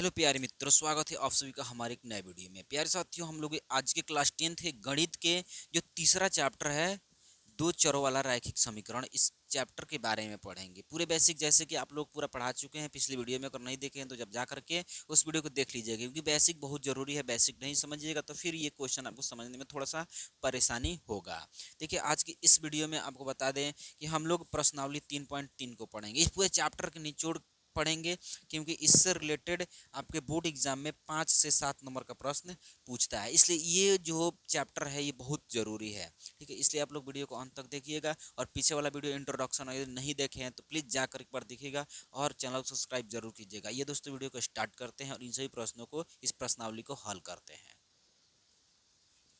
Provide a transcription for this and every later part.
Hello प्यारे मित्रों, स्वागत है आप सभी का हमारे एक नए वीडियो में। प्यारे साथियों, हम लोग आज के क्लास 10th के गणित के जो तीसरा चैप्टर है दो चरों वाला रैखिक समीकरण, इस चैप्टर के बारे में पढ़ेंगे। पूरे बेसिक जैसे कि आप लोग पूरा पढ़ा चुके हैं पिछली वीडियो में। अगर नहीं देखे हैं तो जब जा करके उस वीडियो को देख लीजिएगा, क्योंकि बेसिक बहुत जरूरी है। बेसिक नहीं समझिएगा तो फिर ये क्वेश्चन आपको समझने में थोड़ा सा परेशानी होगा। देखिए, आज की इस वीडियो में आपको बता दें कि हम लोग प्रश्नावली 3.3 को पढ़ेंगे। इस पूरे चैप्टर के निचोड़ पढ़ेंगे, क्योंकि इससे रिलेटेड आपके बोर्ड एग्जाम में 5 से 7 नंबर का प्रश्न पूछता है। इसलिए ये जो चैप्टर है ये बहुत जरूरी है। ठीक है, इसलिए आप लोग वीडियो को अंत तक देखिएगा। और पीछे वाला वीडियो इंट्रोडक्शन अगर नहीं देखे हैं तो प्लीज जाकर एक बार देखिएगा और चैनल को सब्सक्राइब जरूर कीजिएगा। ये दोस्तों, वीडियो को स्टार्ट करते हैं और इन सभी प्रश्नों को, इस प्रश्नावली को हल करते हैं।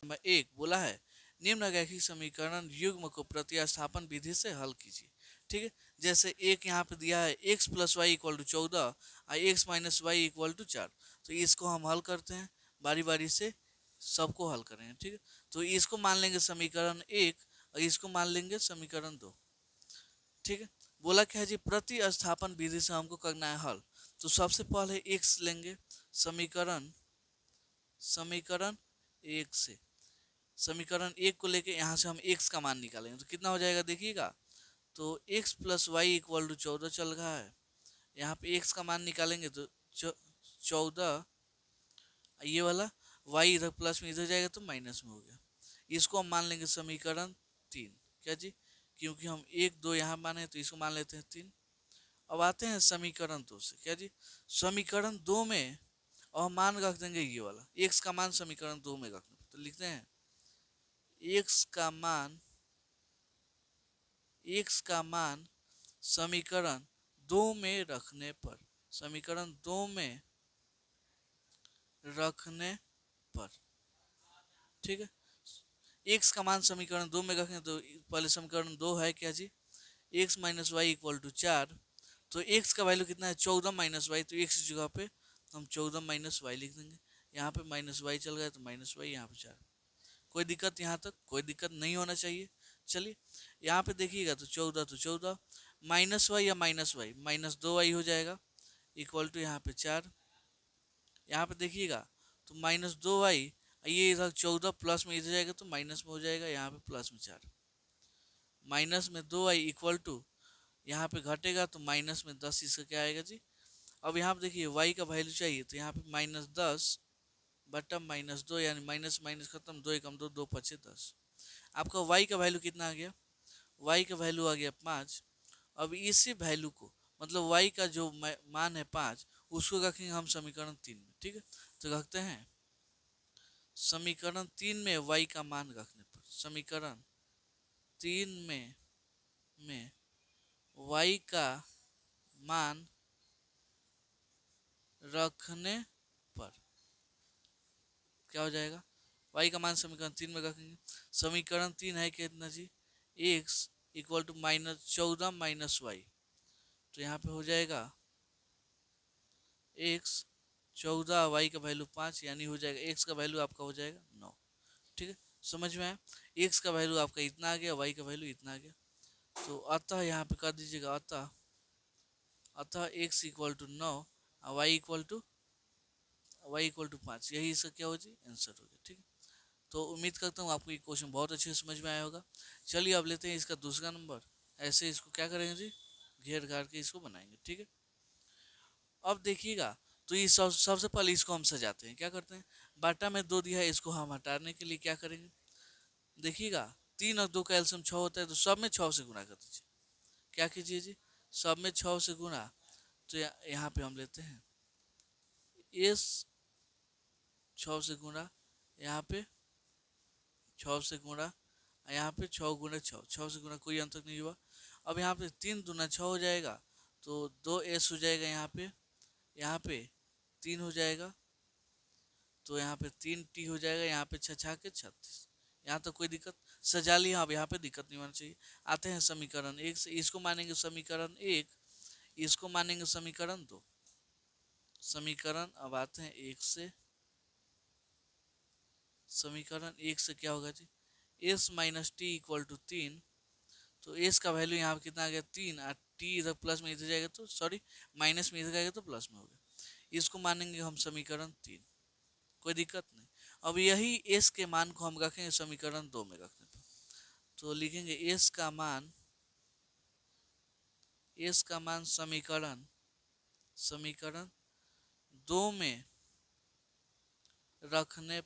नंबर एक बोला है निम्न रैखिक समीकरण युग्म को प्रतिस्थापन विधि से हल कीजिए। ठीक है, जैसे एक यहाँ पे दिया है x plus y equal to 14 और x minus y equal to 4। तो इसको हम हल करते हैं, बारी बारी से सबको हल करेंगे। ठीक है, तो इसको मान लेंगे समीकरण एक और इसको मान लेंगे समीकरण दो। ठीक है, बोला क्या है जी, प्रतिस्थापन विधि से हमको करना है हल। तो सबसे पहले x लेंगे समीकरण समीकरण एक से, समीकरण एक को लेके यहाँ से हम x का मान निकालेंगे तो कितना हो जाएगा देखिएगा। तो x plus y equal to 14 चल रहा है, यहाँ पे x का मान निकालेंगे तो 14, ये वाला y इधर प्लस में इधर जाएगा तो माइनस में हो गया। इसको हम मान लेंगे समीकरण 3। क्या जी, क्योंकि हम 1 2 यहाँ माने तो इसको मान लेते हैं 3। अब आते हैं समीकरण 2 से। क्या जी, समीकरण 2 में और हम मान रख देंगे ये वाला x का मान समीकरण 2 में रखना, तो लिखते हैं x का मान समीकरण 2 में रखने पर, समीकरण 2 में रखने पर। ठीक है, x का मान समीकरण 2 में रखें तो पहले समीकरण 2 है क्या जी, x minus y equal to 4। तो x का वैल्यू कितना है 14 माइनस वाई, तो x की जगह पे हम 14 माइनस वाई लिख देंगे। यहाँ पे माइनस वाई चल रहा है तो माइनस वाई, यहाँ पे 4। कोई दिक्कत, यहाँ तक कोई दिक्कत नहीं होना चाहिए। चलिए यहाँ पे देखिएगा तो 14 तो 14 माइनस वाई या माइनस वाई माइनस 2 वाई हो जाएगा इक्वल टू यहाँ पे 4। यहाँ पे देखिएगा तो माइनस 2 वाई, ये इधर 14 प्लस में इधर जाएगा तो माइनस में हो जाएगा, यहाँ पे प्लस में 4। माइनस में 2 वाई इक्वल टू यहाँ पे घटेगा तो माइनस में 10, इसका क्या आएगा जी। अब यहाँ पे देखिए वाई का वैल्यू चाहिए तो यहाँ पे माइनस 10 बटा माइनस 2, यानी माइनस माइनस खत्म, 2 एकम 2, 2 पचे 10। आपका वाई का वैल्यू कितना आ गया, वाई का वैल्यू आ गया 5। अब इसी वैल्यू को, मतलब वाई का जो मान है 5, उसको रखेंगे हम समीकरण 3 में। ठीक है, तो रखते हैं समीकरण 3 में वाई का मान रखने पर, समीकरण 3 में वाई का मान रखने पर क्या हो जाएगा, वाई का मान समीकरण 3 में रखेंगे। समीकरण 3 है कितना जी, x equal to minus 14 minus y, तो यहाँ पे हो जाएगा x 14, वाई का वैल्यू 5, यानी हो जाएगा x का वैल्यू आपका हो जाएगा 9। ठीक है, समझ में आया, x का वैल्यू आपका इतना आ गया, वाई का वैल्यू इतना आ गया। तो अतः यहाँ पे कर दीजिएगा अतः x इक्वल टू 9 और वाई इक्वल टू 5, यही इसका क्या हो जी आंसर हो गया। ठीक है, तो उम्मीद करता हूँ आपको ये क्वेश्चन बहुत अच्छे से समझ में आया होगा। चलिए अब लेते हैं इसका दूसरा नंबर। ऐसे इसको क्या करेंगे जी, घेर घार के इसको बनाएंगे। ठीक है, अब देखिएगा तो ये सबसे पहले इसको हम सजाते हैं। क्या करते हैं, बाटा में 2 दिया है, इसको हम हटाने के लिए क्या करेंगे, देखिएगा 3 और 2 का एल्सियम 6 होता है, तो सब में 6 से गुना कर दीजिए। क्या कीजिए जी, सब में 6 से गुना, तो यहाँ पे हम लेते हैं इस 6 से गुना, यहाँ पे 6 से गुणा, यहाँ पे 6 गुना 6, 6 से गुना कोई अंतर नहीं हुआ। अब यहाँ पे 3 दूना 6 हो जाएगा, तो 2s हो जाएगा, यहाँ पे 3 हो जाएगा, तो यहाँ पे 3t हो जाएगा, यहाँ पे 6 छा के 36। यहाँ तो कोई दिक्कत, सजा लिया। अब यहाँ पे दिक्कत नहीं होना चाहिए। आते हैं समीकरण 1 से, इसको मानेंगे समीकरण 1, इसको मानेंगे समीकरण 2। समीकरण अब आते हैं 1 से, समीकरण 1 से क्या होगा जी, s minus t equal to 3। तो s का वैल्यू यहाँ पे कितना आ गया 3, और t इधर प्लस में इधर जाएगा तो सॉरी माइनस में इधर जाएगा तो प्लस में हो गया। इसको मानेंगे हम समीकरण 3, कोई दिक्कत नहीं। अब यही एस के मान को हम रखेंगे समीकरण 2 में रखने पर, तो लिखेंगे एस का मान समीकरण 2 में रखने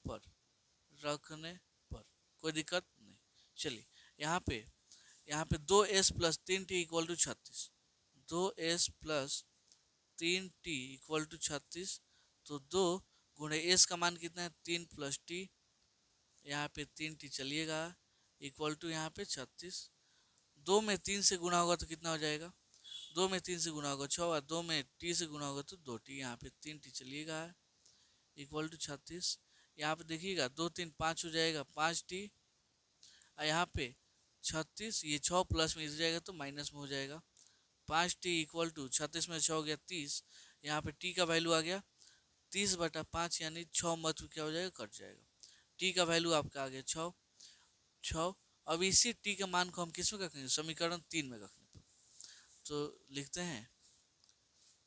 पर कोई दिक्कत नहीं। चलिए यहाँ पे 2s plus 3t equal to 36, 2s plus 3t equal to 36, तो 2 गुणे s का मान कितना है 3 प्लस t, यहाँ पे 3t चलिएगा इक्वल टू यहाँ पे 36, 2 में 3 से गुणा होगा तो कितना हो जाएगा, 2 में 3 से गुणा होगा 6, और 2 में t से गुणा होगा तो 2t, यहाँ पे 3t चलिएगा इक्वल टू 36। यहाँ पे देखिएगा 2 3 5 हो जाएगा 5t, और यहाँ पे 36, ये 6 प्लस में इधर जाएगा तो माइनस में हो जाएगा, 5t इक्वल टू 36 में 6 हो गया 30, यहाँ पे t का वैल्यू आ गया 30/5, यानी 6 मत क्या हो जाएगा, कट जाएगा। t का वैल्यू आपका आ गया 6। अब इसी t के मान को हम किस में रखेंगे, समीकरण 3 में रखने पर, तो लिखते हैं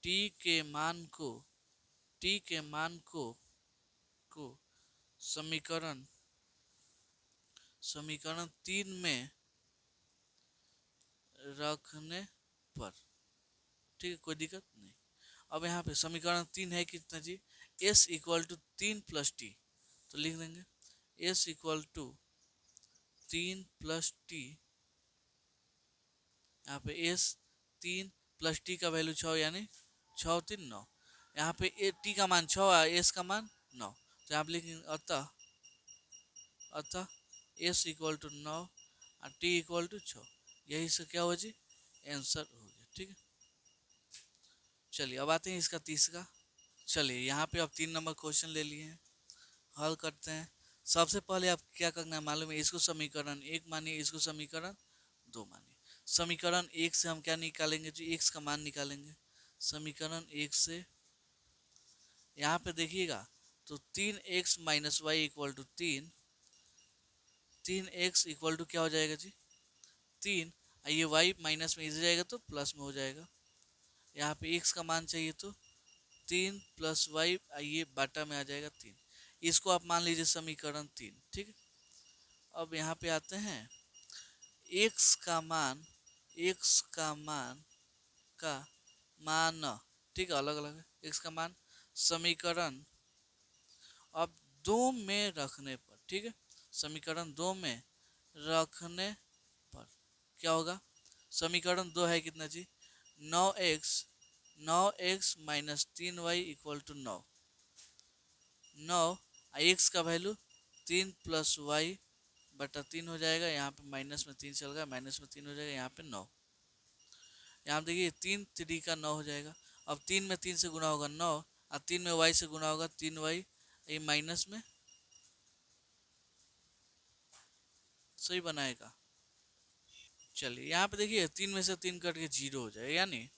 t के मान को समीकरण 3 में रखने पर, ठीक है, कोई दिक्कत नहीं। अब यहाँ पे समीकरण 3 है कितना जी, s equal to 3 plus t, तो लिख देंगे s equal to 3 plus t, यहाँ पे s 3 प्लस टी का वैल्यू 6, यानी 6 3 9, यहाँ पे t का मान 6 है, s का मान 9, तो यहाँ पे लिखेंगे अतः s इक्वल टू 9 और t इक्वल टू 6, यही से क्या हो जी, आंसर हो गया। ठीक है, चलिए अब आते हैं इसका तीसरा। चलिए यहाँ पे आप 3 नंबर क्वेश्चन ले लिए हैं, हल करते हैं। सबसे पहले आप क्या करना है मालूम है, इसको समीकरण 1 मानिए, इसको समीकरण 2 मानिए। समीकरण 1 से हम क्या निकालेंगे जी, x का मान निकालेंगे। समीकरण 1 से यहाँ पे देखिएगा तो 3x minus y equal to 3x equal to क्या हो जाएगा जी 3, ये y माइनस में इधर जाएगा तो प्लस में हो जाएगा। यहाँ पे x का मान चाहिए तो 3 प्लस वाई, ये बाटा में आ जाएगा 3, इसको आप मान लीजिए समीकरण 3। ठीक है, अब यहाँ पे आते हैं x का मान ठीक है, अलग अलग है x का मान समीकरण अब 2 में रखने पर, ठीक है, समीकरण 2 में रखने पर क्या होगा, समीकरण 2 है कितना जी 9x minus 3y equal to 9, x का वैल्यू 3 प्लस वाई बटा 3 हो जाएगा, यहाँ पे माइनस में 3 चल गया, माइनस में 3 हो जाएगा, यहाँ पे 9, यहाँ देखिए 3 3 का 9 हो जाएगा। अब 3 में 3 से गुना होगा 9, और 3 में y से गुना होगा 3y, ये माइनस में सही बनाएगा। चलिए यहाँ पे देखिए 3 में से 3 कट के 0 हो जाएगा, यानी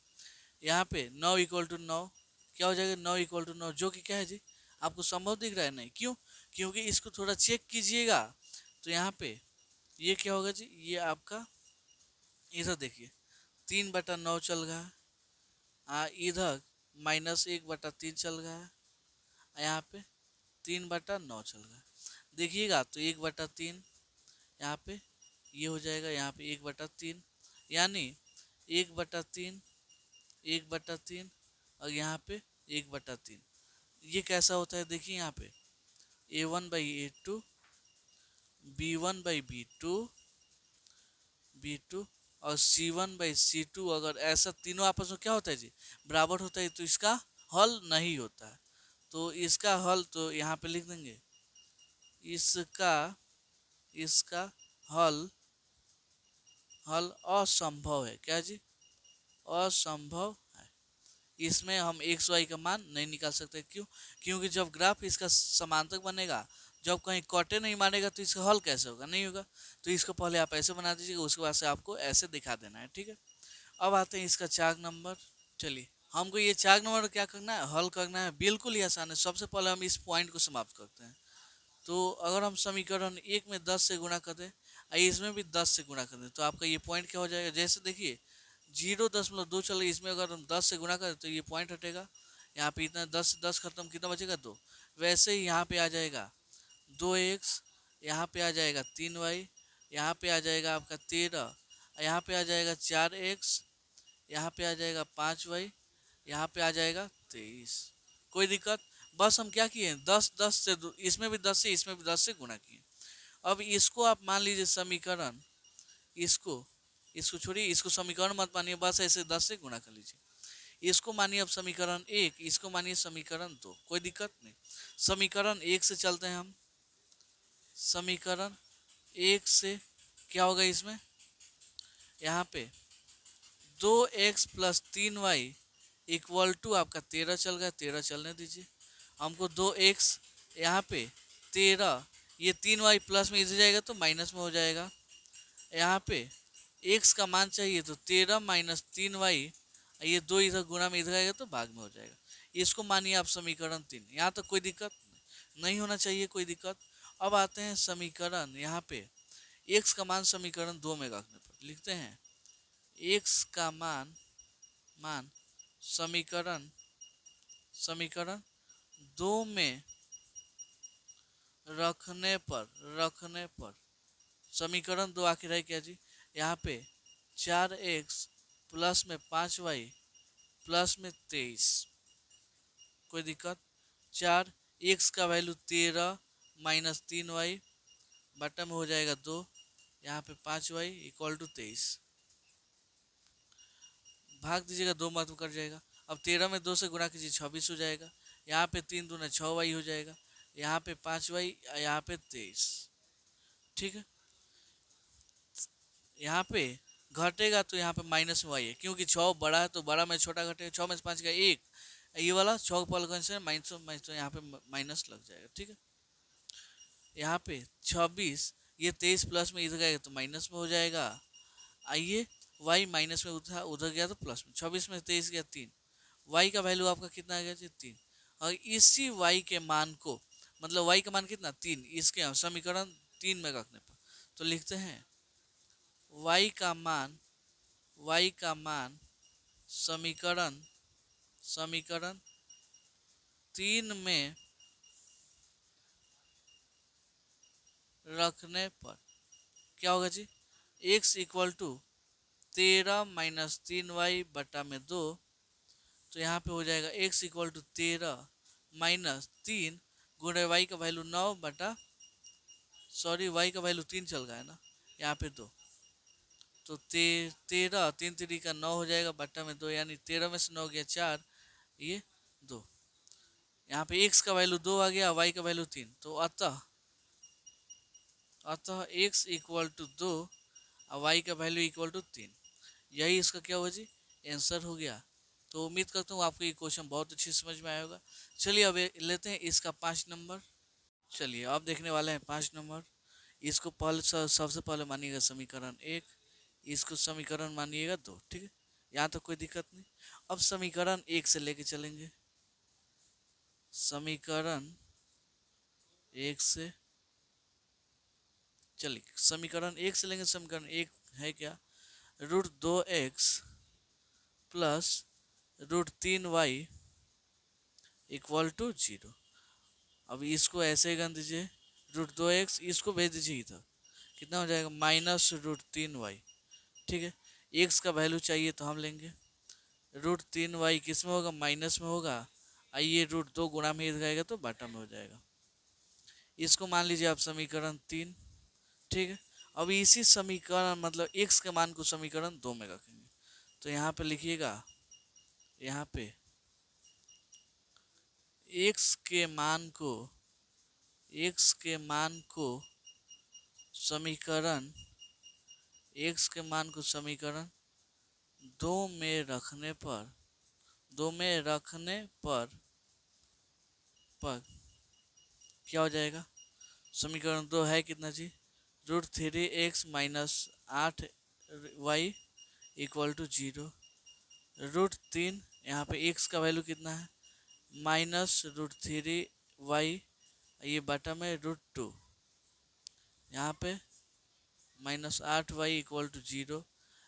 यहाँ पे 9 इक्वल टू 9 क्या हो जाएगा, 9 इक्वल टू 9, जो कि क्या है जी आपको संभव दिख रहा है, नहीं क्यों, क्योंकि इसको थोड़ा चेक कीजिएगा, तो यहाँ पे ये क्या होगा जी, ये आपका इधर देखिए 3/9 चल रहा है, इधर -1/3 चल रहा है, यहाँ पे 3/9 चल रहा है, देखिएगा तो 1/3 यहाँ पे ये हो जाएगा, यहाँ पे 1/3, यानी 1/3 और यहाँ पे 1/3, ये कैसा होता है देखिए, यहाँ पे a1/a2 b1/b2 और c1/c2, अगर ऐसा तीनों आपस में क्या होता है जी बराबर होता है, तो इसका हल नहीं होता है, तो इसका हल तो यहाँ पे लिख देंगे, इसका हल असंभव है, क्या जी असंभव है, इसमें हम x y का मान नहीं निकाल सकते, क्यों, क्योंकि जब ग्राफ इसका समांतर बनेगा, जब कहीं कटे नहीं मानेगा तो इसका हल कैसे होगा, नहीं होगा, तो इसको पहले आप ऐसे बना दीजिएगा, उसके बाद से आपको ऐसे दिखा देना है। ठीक है, अब आते हैं इसका 4 नंबर। चलिए हमको ये 4 नंबर क्या करना है, हल करना है, बिल्कुल ही आसान है। सबसे पहले हम इस पॉइंट को समाप्त करते हैं, तो अगर हम समीकरण 1 में 10 से गुणा कर दें, इसमें भी 10 से गुणा कर दें, तो आपका ये पॉइंट क्या हो जाएगा, जैसे देखिए 0.2 चल रही है, इसमें अगर हम 10 से गुणा करें तो ये पॉइंट हटेगा, यहाँ पे इतना 10 10 खत्म, कितना बचेगा 2। वैसे ही यहाँ पे आ जाएगा 2x, यहाँ पे आ जाएगा 3y, यहाँ पे आ जाएगा आपका 13, यहाँ पे आ जाएगा 4x, यहाँ पे आ जाएगा 5y, यहाँ पे आ जाएगा 23। कोई दिक्कत? बस हम क्या किए, 10 10 से इसमें भी 10 से, इसमें भी 10 से गुणा किए। अब इसको आप मान लीजिए समीकरण, इसको इसको छोड़िए, इसको समीकरण मत मानिए, बस ऐसे 10 से गुणा कर लीजिए। इसको मानिए अब समीकरण 1, इसको मानिए समीकरण 2, कोई दिक्कत नहीं। समीकरण 1 से चलते हैं हम। समीकरण 1 से क्या होगा, इसमें यहाँ पे 2x plus 3y equal to आपका 13 चल गया, 13 चलने दीजिए। हमको 2x यहाँ पे 13, ये 3y प्लस में इधर जाएगा तो माइनस में हो जाएगा। यहाँ पे x का मान चाहिए तो 13 माइनस 3y, ये 2 इधर गुणा में इधर आएगा तो भाग में हो जाएगा। इसको मानिए आप समीकरण 3। यहाँ तक कोई दिक्कत नहीं होना चाहिए, कोई दिक्कत। अब आते हैं समीकरण, यहाँ पे x का मान समीकरण 2 में रखने पर लिखते हैं x का मान समीकरण 2 में रखने पर समीकरण 2 आखिर है क्या जी, यहाँ पे 4x प्लस में 5y प्लस में 23। कोई दिक्कत? 4x का वैल्यू 13 माइनस 3y बटा में हो जाएगा 2, यहाँ पे 5y इक्वल टू 23। भाग दीजिएगा, 2 मत कर जाएगा। अब 13 में 2 से गुणा कीजिए, 26 हो जाएगा। यहाँ पे 3 दूना 6y हो जाएगा, यहाँ पे 5y, यहाँ पे 23। ठीक है, यहाँ पे घटेगा तो यहाँ पे माइनस में y है, क्योंकि 6 बड़ा है तो बड़ा में छोटा घटेगा। 6 में से 5 का 1, ये वाला 6 पॉल से माइनस माइनस, तो यहाँ पे माइनस लग जाएगा। ठीक है, यहाँ पे 26, ये 23 प्लस में इधर गएगा तो माइनस में हो जाएगा। आइए y माइनस में उधर गया तो प्लस में, 26 में 23 गया 3, y का वैल्यू आपका कितना आ गया जी 3। और इसी y के मान को, मतलब y का मान कितना 3, इसके समीकरण 3 में रखने पर तो लिखते हैं y का मान समीकरण 3 में रखने पर क्या होगा जी, x equal to 13 minus 3y बटा में 2, तो यहाँ पे हो जाएगा x इक्वल टू 13 माइनस 3 गुणे y का वैल्यू 9 बटा, सॉरी y का वैल्यू 3 चल गया है ना, यहाँ पे 2, तो 13 3 3 का 9 हो जाएगा बटा में 2, यानी 13 में से 9 गया 4, ये 2। यहाँ पे x का वैल्यू 2 आ गया, y का वैल्यू 3, तो अतः x इक्वल टू 2 और y का वैल्यू इक्वल टू 3। यही इसका क्या होगा जी, आंसर हो गया। तो उम्मीद करता हूँ आपको ये क्वेश्चन बहुत अच्छी समझ में आया होगा। चलिए अब लेते हैं इसका 5 नंबर। चलिए अब देखने वाले हैं 5 नंबर। इसको पहले सबसे पहले मानिएगा समीकरण 1, इसको समीकरण मानिएगा 2। ठीक है, यहाँ तो कोई दिक्कत नहीं। अब समीकरण 1 से लेके चलेंगे, समीकरण 1 से चलिए समीकरण 1 से लेंगे। समीकरण 1 है क्या, √2x plus √3y equal to 0। अब इसको ऐसे ही गन दीजिए, √2x इसको भेज दीजिए इधर, कितना हो जाएगा -√3y। ठीक है, x का वैल्यू चाहिए तो हम लेंगे √3y किस में होगा, माइनस में होगा। आइए √2 गुणा में इधर आएगा तो बटा में हो जाएगा। इसको मान लीजिए आप समीकरण 3। ठीक है, अब इसी समीकरण मतलब x के मान को समीकरण 2 में रखेंगे, तो यहाँ पे लिखिएगा, यहाँ पे x के मान को समीकरण 2 में रखने पर क्या हो जाएगा, समीकरण 2 है कितना जी, √3x minus 8y equal to 0। √3 यहाँ पे x का वैल्यू कितना है -√3y, ये बटा में √2, यहाँ पे -8y इक्वल टू 0।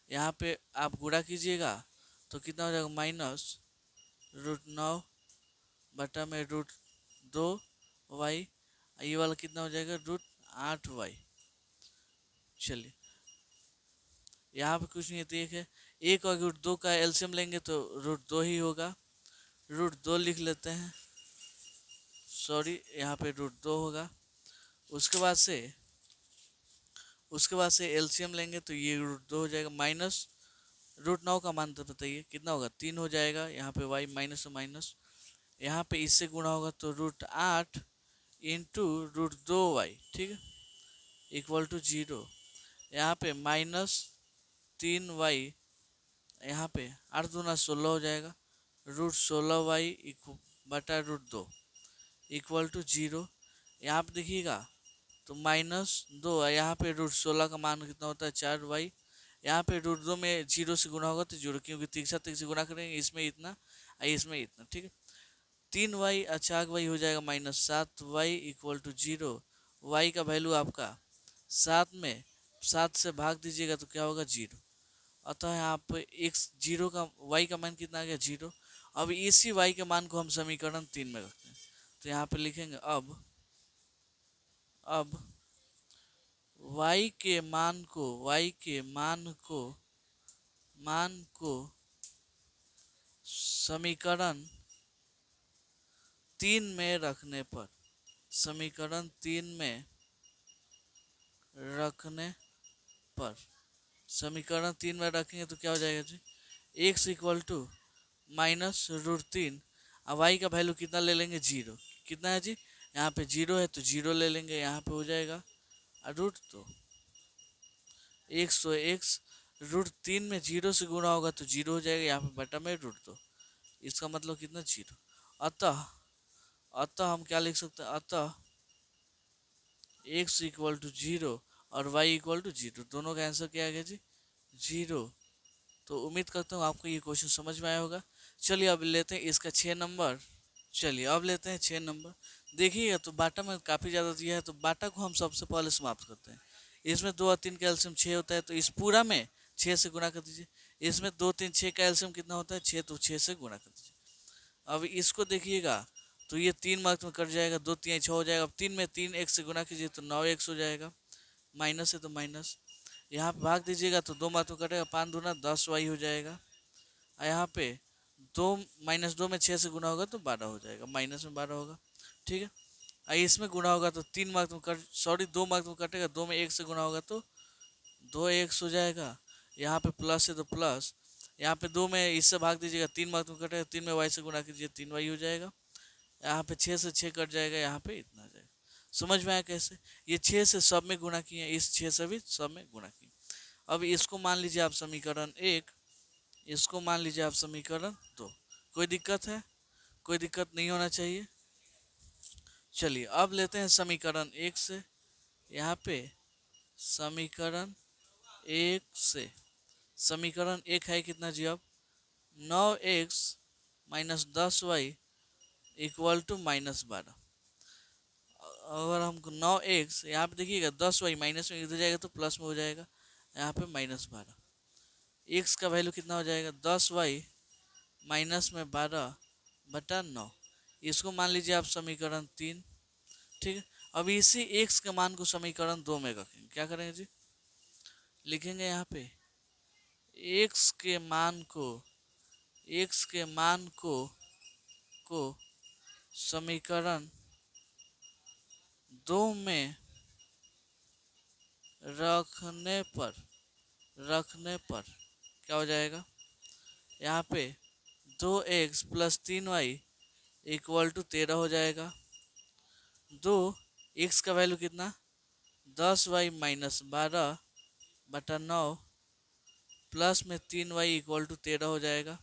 यहाँ पे आप गुणा कीजिएगा तो कितना हो जाएगा -√9 बटा में √2y, ये वाला कितना हो जाएगा √8y। चलिए यहाँ पे कुछ नहीं है, तो एक है, एक और √2 का एलसीएम लेंगे तो √2 ही होगा, √2 लिख लेते हैं, सॉरी यहाँ पे √2 होगा। उसके बाद से एलसीएम लेंगे तो ये √2 हो जाएगा, माइनस √9 का मान तो बताइए कितना होगा, 3 हो जाएगा। यहाँ पे y माइनस माइनस, यहाँ पे इससे गुणा होगा तो √8 इंटू √2y, ठीक है, इक्वल टू 0। यहाँ पे -3y, यहाँ पे 8 दूना 16 हो जाएगा, √16y बटा √2 इक्वल टू 0। यहाँ पे देखिएगा तो -2, यहाँ पे √16 का मान कितना होता है 4y, यहाँ पे √2 में 0 से गुणा होगा तो 0, क्योंकि तिरछा से गुणा करेंगे, इसमें इतना इसमें इतना, ठीक है। 3y अच्छा y हो जाएगा -7y इक्वल टू 0। y का वैल्यू आपका 7 से भाग दीजिएगा तो क्या होगा 0। अतः यहाँ पे x 0 का y का मान कितना आ गया 0। अब इसी y के मान को हम समीकरण 3 में रखते हैं, तो यहाँ पे लिखेंगे अब y के मान को समीकरण 3 में रखने पर, समीकरण 3 में रखेंगे तो क्या हो जाएगा जी, x इक्वल टू -√3, अब y का वैल्यू कितना ले लेंगे 0, कितना है जी, यहाँ पे 0 है तो 0 ले लेंगे, यहाँ पे हो जाएगा √2 x √3 में 0 से गुणा होगा तो 0 हो जाएगा, यहाँ पे बटा में √2, इसका मतलब कितना 0। अतः हम क्या लिख सकते हैं, अतः x इक्वल टू 0 और y इक्वल टू 0, दोनों का आंसर क्या आ गया जी 0। तो उम्मीद करता हूँ आपको ये क्वेश्चन समझ में आया होगा। चलिए अब लेते हैं इसका 6 नंबर। चलिए अब लेते हैं 6 नंबर। देखिएगा तो बाटा में काफ़ी ज़्यादा दिया है, तो बाटा को हम सबसे पहले समाप्त करते हैं। इसमें 2 और 3 का एलसीएम 6 होता है, तो इस पूरा में 6 से गुणा कर दीजिए। इसमें 2 3 6 का एलसीएम कितना होता है 6, तो 6 से गुणा कर दीजिए। अब इसको देखिएगा तो ये 3 मार्क्स में कट जाएगा, 2 3 6 हो जाएगा। अब 3 में 3 x से गुणा कीजिए तो 9x हो जाएगा, माइनस है तो माइनस। यहाँ पे भाग दीजिएगा तो 2 मार्क्स में कटेगा, 5 दूना 10y हो जाएगा। यहाँ पे 2 -2 में 6 से गुणा होगा तो 12 हो जाएगा, माइनस में 12 होगा, ठीक है। इसमें गुणा होगा तो 3 मार्क्स में 2 मार्क्स में कटेगा, 2 में 1 से गुणा होगा तो 2x हो जाएगा। यहाँ पे प्लस है तो प्लस, यहाँ पे 2 में इससे भाग दीजिएगा, 3 मार्क्स में कटेगा, 3 में y से गुणा कीजिए 3y हो जाएगा। यहाँ पे 6 से 6 कट जाएगा, यहाँ पे इतना जाएगा। समझ में आया कैसे, ये 6 से सब में गुणा किए, इस 6 से भी सब में गुणा किए। अब इसको मान लीजिए आप समीकरण 1, इसको मान लीजिए आप समीकरण 2। कोई दिक्कत है, कोई दिक्कत नहीं होना चाहिए। चलिए अब लेते हैं समीकरण 1 से। यहाँ पे समीकरण 1 से, समीकरण 1 है कितना जी, अब 9x - 10y इक्वल टू -12। अगर हमको 9x, यहाँ पे देखिएगा 10y माइनस में इधर जाएगा तो प्लस में हो जाएगा, यहाँ पे -12। x का वैल्यू कितना हो जाएगा 10y माइनस में 12 बटा 9, इसको मान लीजिए आप समीकरण 3, ठीक है। अब इसी x के मान को समीकरण 2 में रखेंगे, क्या करेंगे जी, लिखेंगे यहाँ पे x के मान को समीकरण 2 में रखने पर क्या हो जाएगा, यहाँ पे 2x + 3y इक्वल टू 13 हो जाएगा। 2x का वैल्यू कितना 10y - 12 बटा 9 प्लस में 3y इक्वल टू 13 हो जाएगा।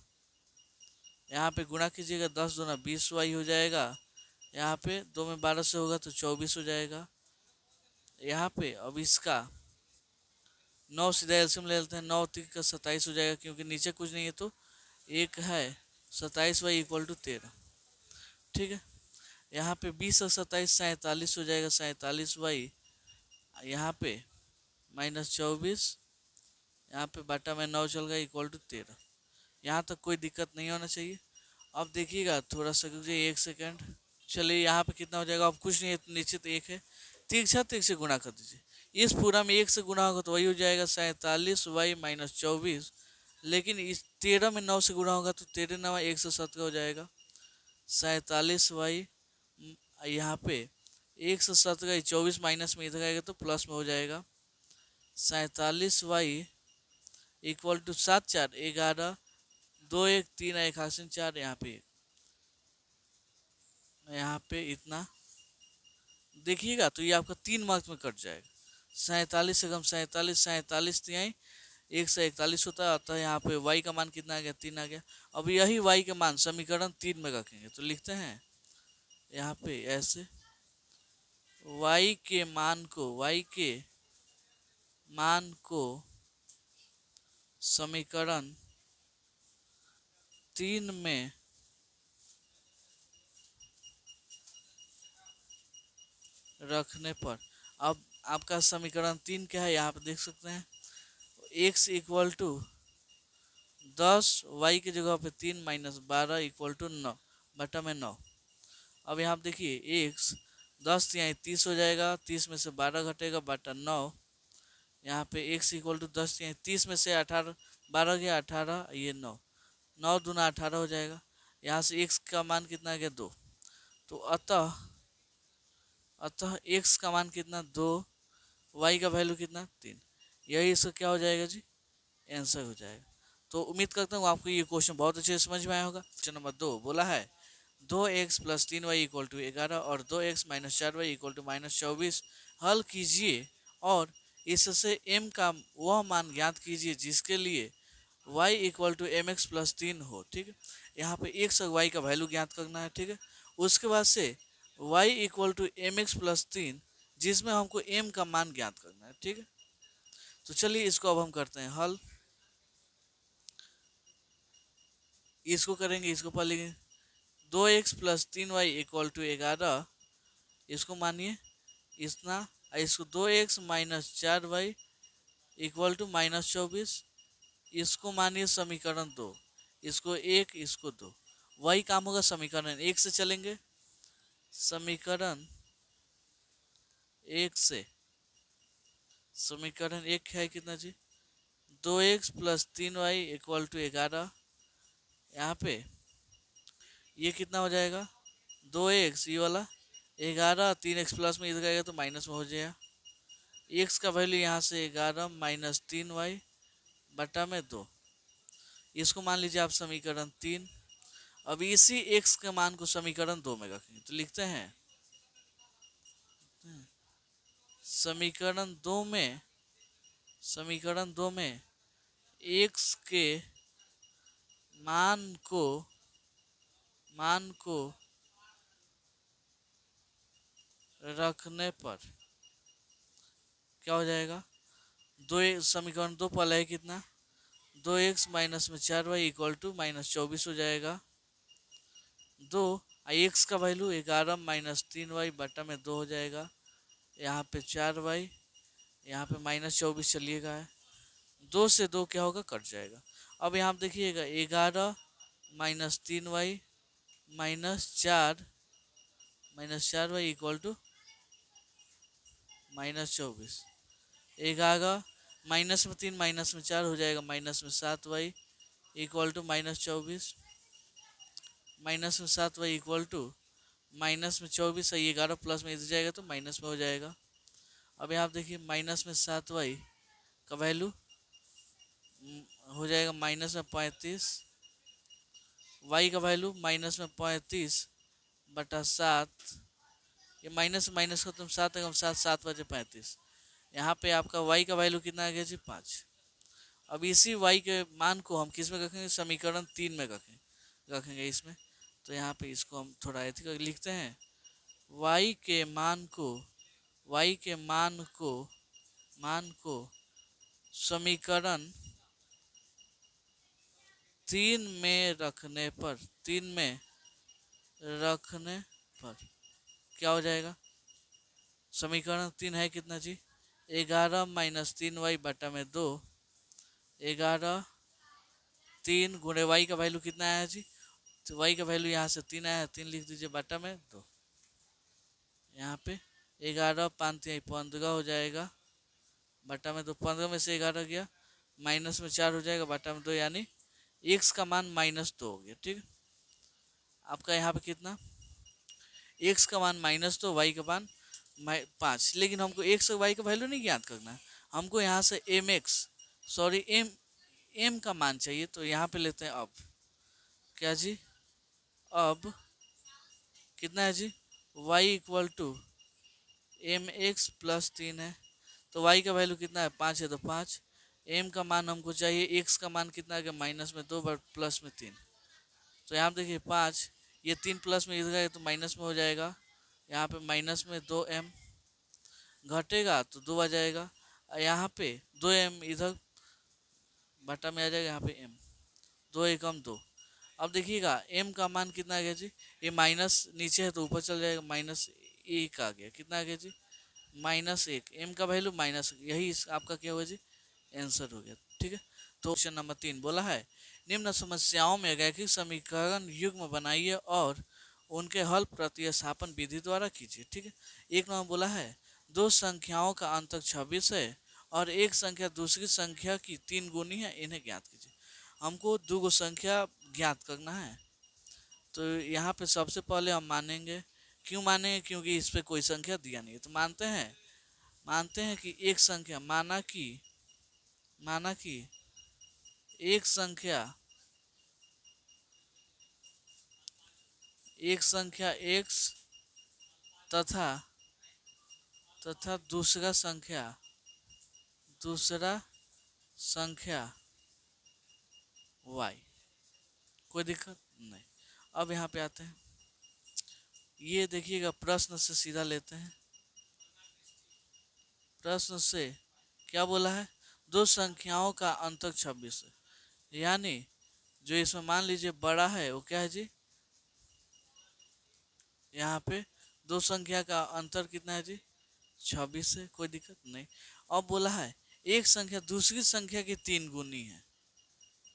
यहाँ पे गुणा कीजिएगा, 10 दूना 20y हो जाएगा। यहाँ पे 2 में 12 से होगा तो 24 हो जाएगा। यहाँ पे अब इसका 9 सीधा एलसीएम ले लेते हैं, 9 3 का 27 हो जाएगा, क्योंकि नीचे कुछ नहीं है तो एक है, 27y इक्वल टू 13, ठीक है। यहाँ पे 20 और 27 47 हो जाएगा, 47y यहाँ पे -24, यहाँ पे बटा में 9 चल गया इक्वल टू 13। यहाँ तक कोई दिक्कत नहीं होना चाहिए। अब देखिएगा थोड़ा सा रुकिए एक सेकेंड। चलिए यहाँ पे कितना हो जाएगा, अब कुछ नहीं है, निश्चित एक है। तीन से गुणा कर दीजिए। इस पूरा में एक से गुणा होगा तो वही हो जाएगा 47y-24। लेकिन इस 13 में 9 से गुणा होगा तो 13×9 117 हो जाएगा। 47y यहाँ पे 117, 24 माइनस में इधर आएगा तो प्लस में हो जाएगा। 47y = 7 4 11 2 1 3 1 हासिल 4, यहाँ पे इतना देखिएगा तो ये आपका 3 मार्क्स में कट जाएगा। 47 से कम 47, 47 तिहाई 141 होता है, अतः यहाँ पे y का मान कितना आ गया, 3 आ गया। अब यही y का मान समीकरण 3 में रखेंगे तो लिखते हैं यहाँ पे ऐसे, y के मान को समीकरण 3 में रखने पर, अब आपका समीकरण 3 क्या है यहाँ पे देख सकते हैं। x = 10, y की जगह पे 3 - 12 = 9 बटा में 9। अब यहाँ पे देखिए x 10 यहाँ 30 हो जाएगा, 30 में से 12 घटेगा बटा 9। यहाँ पे x = 10 यहाँ 30 में से 18 12 गया 18, ये 9 9 दूना 18 हो जाएगा। यहाँ से x का मान कितना आ गया 2, तो अतः x का मान कितना 2, y का वैल्यू कितना 3। यही इसका क्या हो जाएगा जी, आंसर हो जाएगा। तो उम्मीद करता हूँ आपको ये क्वेश्चन बहुत अच्छे से समझ में आया होगा। क्वेश्चन नंबर 2 बोला है 2x + 3y = 11 और 2x - 4y = -24 हल कीजिए और इससे m का वह मान ज्ञात कीजिए जिसके लिए y = mx + 3 हो। ठीक है, यहाँ पे x और y का वैल्यू ज्ञात करना है। ठीक है, उसके बाद से y = mx + 3 जिसमें हमको m का मान ज्ञात करना है। ठीक है, तो चलिए इसको अब हम करते हैं हल। इसको करेंगे, इसको पढ़ लेंगे। 2x + 3y = 11, इसको मानिए इतना, इसको 2x - 4y = -24, इसको मानिए समीकरण 2, इसको 1 इसको 2। वही काम होगा समीकरण 1 से चलेंगे। समीकरण 1 से, समीकरण 1 है कितना जी, 2x + 3y = 11। यहाँ पे ये कितना हो जाएगा, 2x ये वाला 11, 3x प्लस में इधर आएगा तो माइनस में हो जाएगा। x का वैल्यू यहाँ से 11 - 3y बटा में 2, इसको मान लीजिए आप समीकरण 3। अब इसी x के मान को समीकरण 2 में रखेंगे तो लिखते हैं समीकरण 2 में, समीकरण 2 में x के मान को रखने पर क्या हो जाएगा, समीकरण 2 पहला है कितना, 2x - 4y = -24 हो जाएगा। 2 x का वैल्यू 11 - 3y बटा में 2 हो जाएगा। यहाँ पे 4y, यहाँ पे -24 चलिएगा है, 2 से 2 क्या होगा, कट जाएगा। अब यहाँ पे देखिएगा 11 - 3y -4 -4y = -24। 11 माइनस में 3 माइनस में 4 हो जाएगा -7y = -24, -7y = -24 है, 11 प्लस में इधर जाएगा तो माइनस में हो जाएगा। अब यहाँ देखिए -7y का वैल्यू हो जाएगा -35, y का वैल्यू -35 बटा 7, ये माइनस माइनस खत्म, 7 एवं 7 7 बजे 35। यहाँ पे आपका y का वैल्यू कितना आ गया जी 5। अब इसी y के मान को हम किस में रखेंगे, समीकरण 3 में रखेंगे इसमें। तो यहाँ पे इसको हम थोड़ा ऐसे लिखते हैं, y के मान को समीकरण 3 में रखने पर क्या हो जाएगा, समीकरण 3 है कितना जी, 11 - 3y बटा में 2, 11 3 गुणे y का वैल्यू कितना आया जी तो y का वैल्यू यहाँ से 3 आया, 3 लिख दीजिए बटा में 2। यहाँ पे 11 5 15 हो जाएगा बटा में 2, 15 में से 11 गया, माइनस में 4 हो जाएगा बटा में 2, यानी x का मान -2 हो गया। ठीक है, आपका यहाँ पे कितना, x का मान -2, y का मान 5। लेकिन हमको x और y का वैल्यू नहीं ज्ञात करना है, हमको यहाँ से m का मान चाहिए। तो यहाँ पे लेते हैं अब क्या जी, अब कितना है जी, y equal to mx plus 3 है, तो y का वैल्यू कितना है 5 है, तो 5। m का मान हमको चाहिए, x का मान कितना है, माइनस में 2 प्लस में 3। तो यहाँ देखिए 5, ये 3 प्लस में इधर तो माइनस में हो जाएगा, यहाँ पे माइनस में 2m घटेगा तो 2 आ जाएगा, यहाँ पे 2m इधर बटा में आ जाएगा, यहाँ पे m 2 एकम 2। अब देखिएगा m का मान कितना आ गया जी, ये माइनस नीचे है तो ऊपर चल जाएगा, -1 आ गया, कितना आ गया जी, -1। m का वैल्यू माइनस, यही आपका क्या हुआ जी, आंसर हो गया। ठीक है, तो क्वेश्चन नंबर 3 बोला है निम्न समस्याओं में रैखिक समीकरण युग्म बनाइए और उनके हल प्रतिस्थापन विधि द्वारा कीजिए। ठीक है, एक नंबर बोला है दो संख्याओं का अंतर 26 है और एक संख्या दूसरी संख्या की 3 गुनी है, इन्हें ज्ञात कीजिए। हमको दो संख्या ज्ञात करना है, तो यहाँ पे सबसे पहले हम मानेंगे, क्यों मानेंगे, क्योंकि इस पे कोई संख्या दिया नहीं है, तो मानते हैं कि एक संख्या, माना कि एक संख्या x तथा दूसरा संख्या y, कोई दिक्कत नहीं। अब यहाँ पे आते हैं, ये देखिएगा प्रश्न से सीधा लेते हैं, प्रश्न से क्या बोला है, दो संख्याओं का अंतर 26 है, यानी जो इसमें मान लीजिए बड़ा है वो क्या है जी, यहाँ पे दो संख्या का अंतर कितना है जी, 26 है, कोई दिक्कत नहीं। अब बोला है एक संख्या दूसरी संख्या की 3 गुनी है,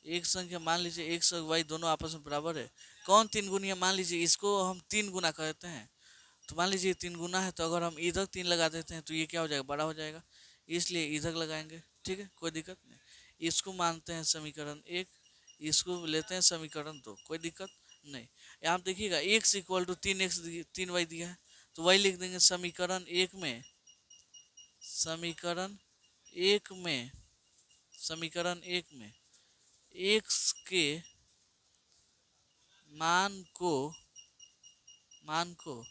एक संख्या मान लीजिए x और y दोनों आपस में बराबर है, कौन 3 गुनी है, मान लीजिए इसको हम 3 गुना कहते हैं, तो मान लीजिए 3 गुना है, तो अगर हम इधर 3 लगा देते हैं तो ये क्या हो जाएगा, बड़ा हो जाएगा, इसलिए इधर लगाएंगे। ठीक है, कोई दिक्कत नहीं, इसको मानते हैं समीकरण 1, इसको लेते हैं समीकरण 2, कोई दिक्कत नहीं। यहाँ देखिएगा x equal to 3x 3y दिया है, तो y लिख देंगे समीकरण 1 में, समीकरण 1 में x के मान को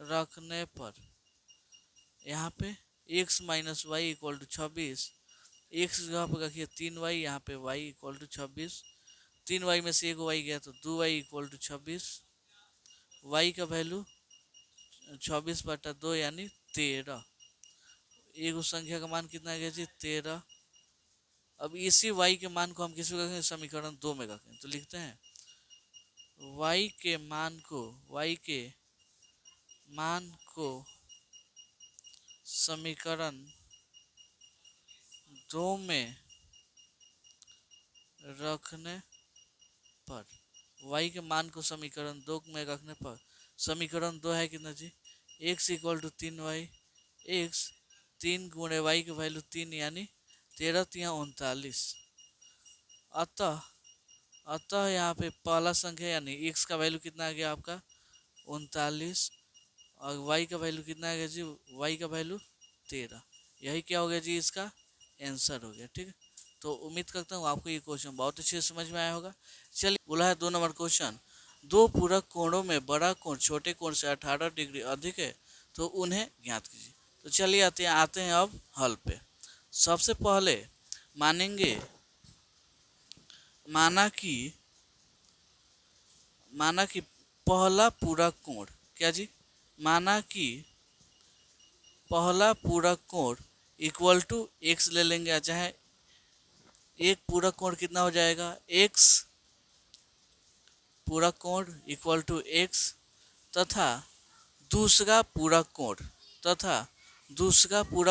रखने पर यहाँ पे x minus y equal to 26, x यहाँ पे रखिए 3y, यहाँ पे y इक्वल टू 26, 3y में से एक y गया तो 2y इक्वल टू 26, y का वैल्यू 26 बटा 2 यानी 13, एक संख्या का मान कितना गया जी, 13। अब इसी y के मान को हम किस में रखें, समीकरण 2 में रखें, तो लिखते हैं y के मान को समीकरण 2 में रखने पर, y के मान को समीकरण 2 में रखने पर, समीकरण 2 है कितना जी, x equal to 3y, x 3 गुणे y की वैल्यू 3 यानी 13 × 39। अतः यहाँ पे पहला संख्या यानी x का वैल्यू कितना आ गया आपका 39 और y का वैल्यू कितना आ गया जी, y का वैल्यू 13, यही क्या हो गया जी, इसका आंसर हो गया। ठीक है, तो उम्मीद करता हूँ आपको ये क्वेश्चन बहुत अच्छे से समझ में आया होगा। चलिए बोला है 2 नंबर क्वेश्चन, दो पूरक कोणों में बड़ा कोण छोटे कोण से 18 डिग्री अधिक है, तो उन्हें ज्ञात कीजिए। तो चलिए आते हैं अब हल पे। सबसे पहले माना कि पहला पूरक कोण, क्या जी, माना कि पहला पूरक कोण इक्वल टू x ले लेंगे, चाहे एक पूरक कोण कितना हो जाएगा, x पूरक कोण इक्वल टू x तथा दूसरा पूरक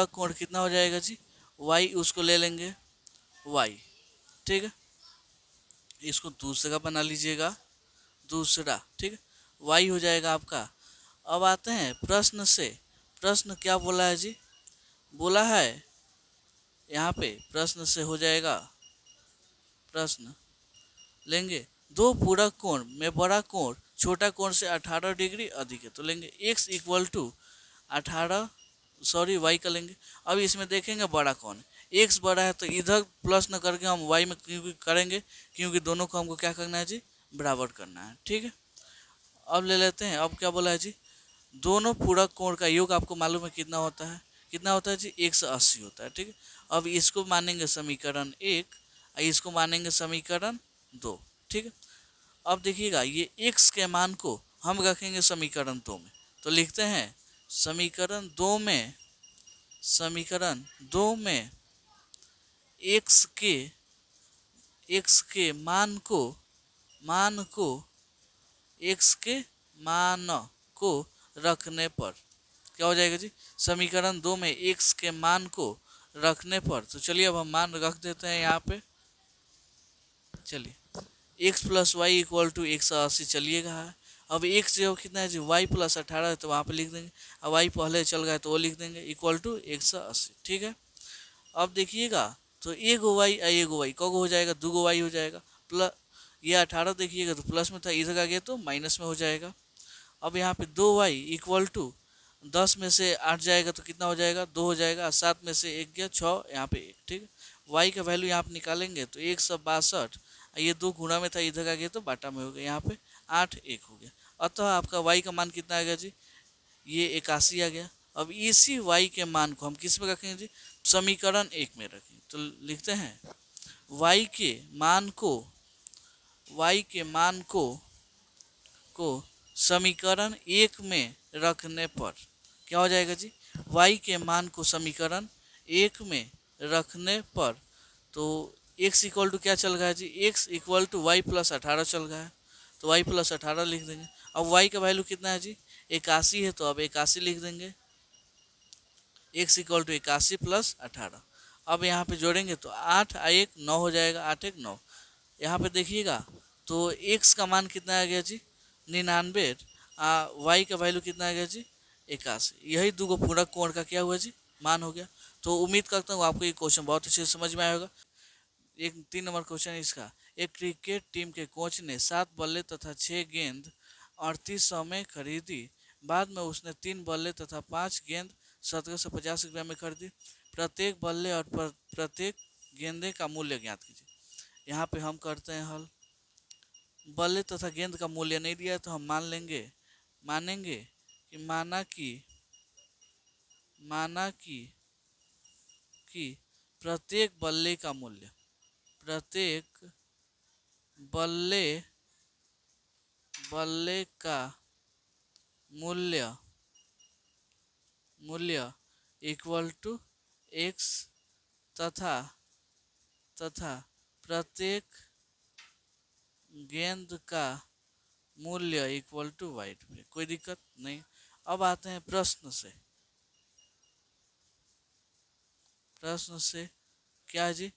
कोण कितना हो जाएगा जी, y, उसको ले लेंगे y। ठीक है, इसको दूसरा बना लीजिएगा, दूसरा, ठीक है। y हो जाएगा आपका। अब आते हैं प्रश्न से। प्रश्न क्या बोला है जी? बोला है यहाँ पे प्रश्न से हो जाएगा, प्रश्न लेंगे दो पूरक कोण में बड़ा कोण छोटा कोण से 18 डिग्री अधिक है, तो लेंगे x equal to 18, sorry y का लेंगे। अब इसमें देखेंगे बड़ा कौन है, x बड़ा है तो इधर प्लस न करके हम y में क्योंकि करेंगे, क्योंकि दोनों को हमको क्या करना है जी, बराबर करना है, ठीक है। अब ले लेते हैं, अब क्या बोला है जी, दोनों पूरक कोण का योग आपको मालूम है कितना होता है, कितना होता है जी, 180 होता है, ठीक है। अब इसको मानेंगे समीकरण 1, इसको मानेंगे समीकरण 2, ठीक है। अब देखिएगा ये x के मान को हम रखेंगे समीकरण 2 में, तो लिखते हैं समीकरण 2 में, समीकरण 2 में x के, x के मान को, मान को, x के मान को रखने पर क्या हो जाएगा जी, समीकरण 2 में x के मान को रखने पर, तो चलिए अब हम मान रख देते हैं यहाँ पे। चलिए x plus y equal to 180 चलिएगा है। अब x जो कितना है जी, y प्लस 18 है तो वहाँ पे लिख देंगे, अब y पहले चल गया तो वो लिख देंगे इक्वल टू 180, ठीक है। अब देखिएगा तो एगो वाई एगो वाई कगो हो जाएगा, दूगो वाई हो जाएगा, प्लस ये 18 देखिएगा तो प्लस में था, इधर आ गया तो माइनस में हो जाएगा। अब यहाँ पे 2y इक्वल टू 10 में से 8 जाएगा तो कितना हो जाएगा, 2 हो जाएगा, 7 में से 1 गया 6, यहाँ पे 1, ठीक है। y का वैल्यू यहाँ पे निकालेंगे तो 162, ये 2 गुणा में था, इधर आ गया तो बाटा में हो गया, यहाँ पे 8 1 हो गया। अतः आपका y का मान कितना आ गया जी, ये 81 आ गया। अब इसी y के मान को हम किस में रखेंगे जी, समीकरण 1 में रखेंगे, तो लिखते हैं y के मान को, y के मान को समीकरण 1 में रखने पर क्या हो जाएगा जी, y के मान को समीकरण 1 में रखने पर, तो x इक्वल टू क्या चल रहा है जी, x equal to y plus 18 चल रहा है, तो y प्लस 18 लिख देंगे। अब y का वैल्यू कितना है जी, 81 है, तो अब 81 लिख देंगे, x इक्वल टू 81 प्लस 18। अब यहाँ पे जोड़ेंगे तो 8 1 9 हो जाएगा, 8 1 9। यहाँ पे देखिएगा तो x का मान कितना आ गया जी, 99, y का वैल्यू कितना आ गया जी, 81। यही दो पूरक कोण का क्या हुआ जी, मान हो गया। तो उम्मीद करता हूँ आपको ये क्वेश्चन बहुत अच्छे से समझ में आया होगा। एक 3 नंबर क्वेश्चन है इसका, एक क्रिकेट टीम के कोच ने 7 बल्ले तथा 6 गेंद 3800 में खरीदी, बाद में उसने 3 बल्ले तथा 5 गेंद 1750 रुपये में खरीदी, प्रत्येक बल्ले और प्रत्येक गेंदे का मूल्य ज्ञात कीजिए। यहाँ पे हम करते हैं हल, बल्ले तथा गेंद का मूल्य नहीं दिया है तो हम मान लेंगे, मानेंगे कि माना कि प्रत्येक बल्ले का मूल्य, प्रत्येक बल्ले बल्ले का मूल्य इक्वल टू x तथा प्रत्येक गेंद का मूल्य इक्वल टू वाई। कोई दिक्कत नहीं। अब आते हैं प्रश्न से। प्रश्न से क्या है जी,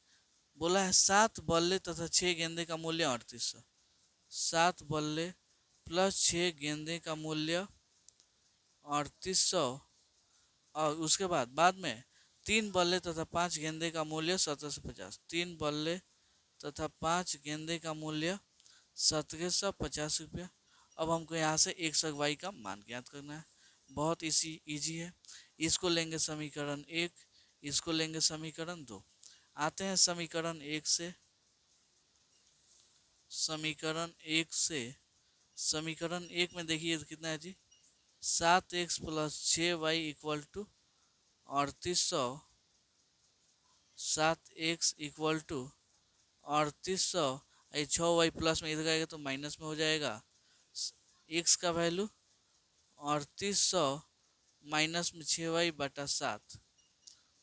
बोला है 7 बल्ले तथा 6 गेंदे का मूल्य 3800, 7 बल्ले प्लस 6 गेंदे का मूल्य 3800, और उसके बाद में 3 बल्ले तथा 5 गेंदे का मूल्य 1750, 3 बल्ले तथा 5 गेंदे का मूल्य 1750 रुपया। अब हमको यहाँ से एक सौ वाई का मान ज्ञात करना है, बहुत इजी है। इसको लेंगे समीकरण 1, इसको लेंगे समीकरण 2। आते हैं समीकरण 1 से, समीकरण 1 से, समीकरण 1 में देखिए कितना है जी, 7x plus 6y equal to 3800, 7x equal to 3800, 6y plus में इधर आएगा तो माइनस में हो जाएगा, x का वैल्यू 3800 माइनस में 6y बटा 7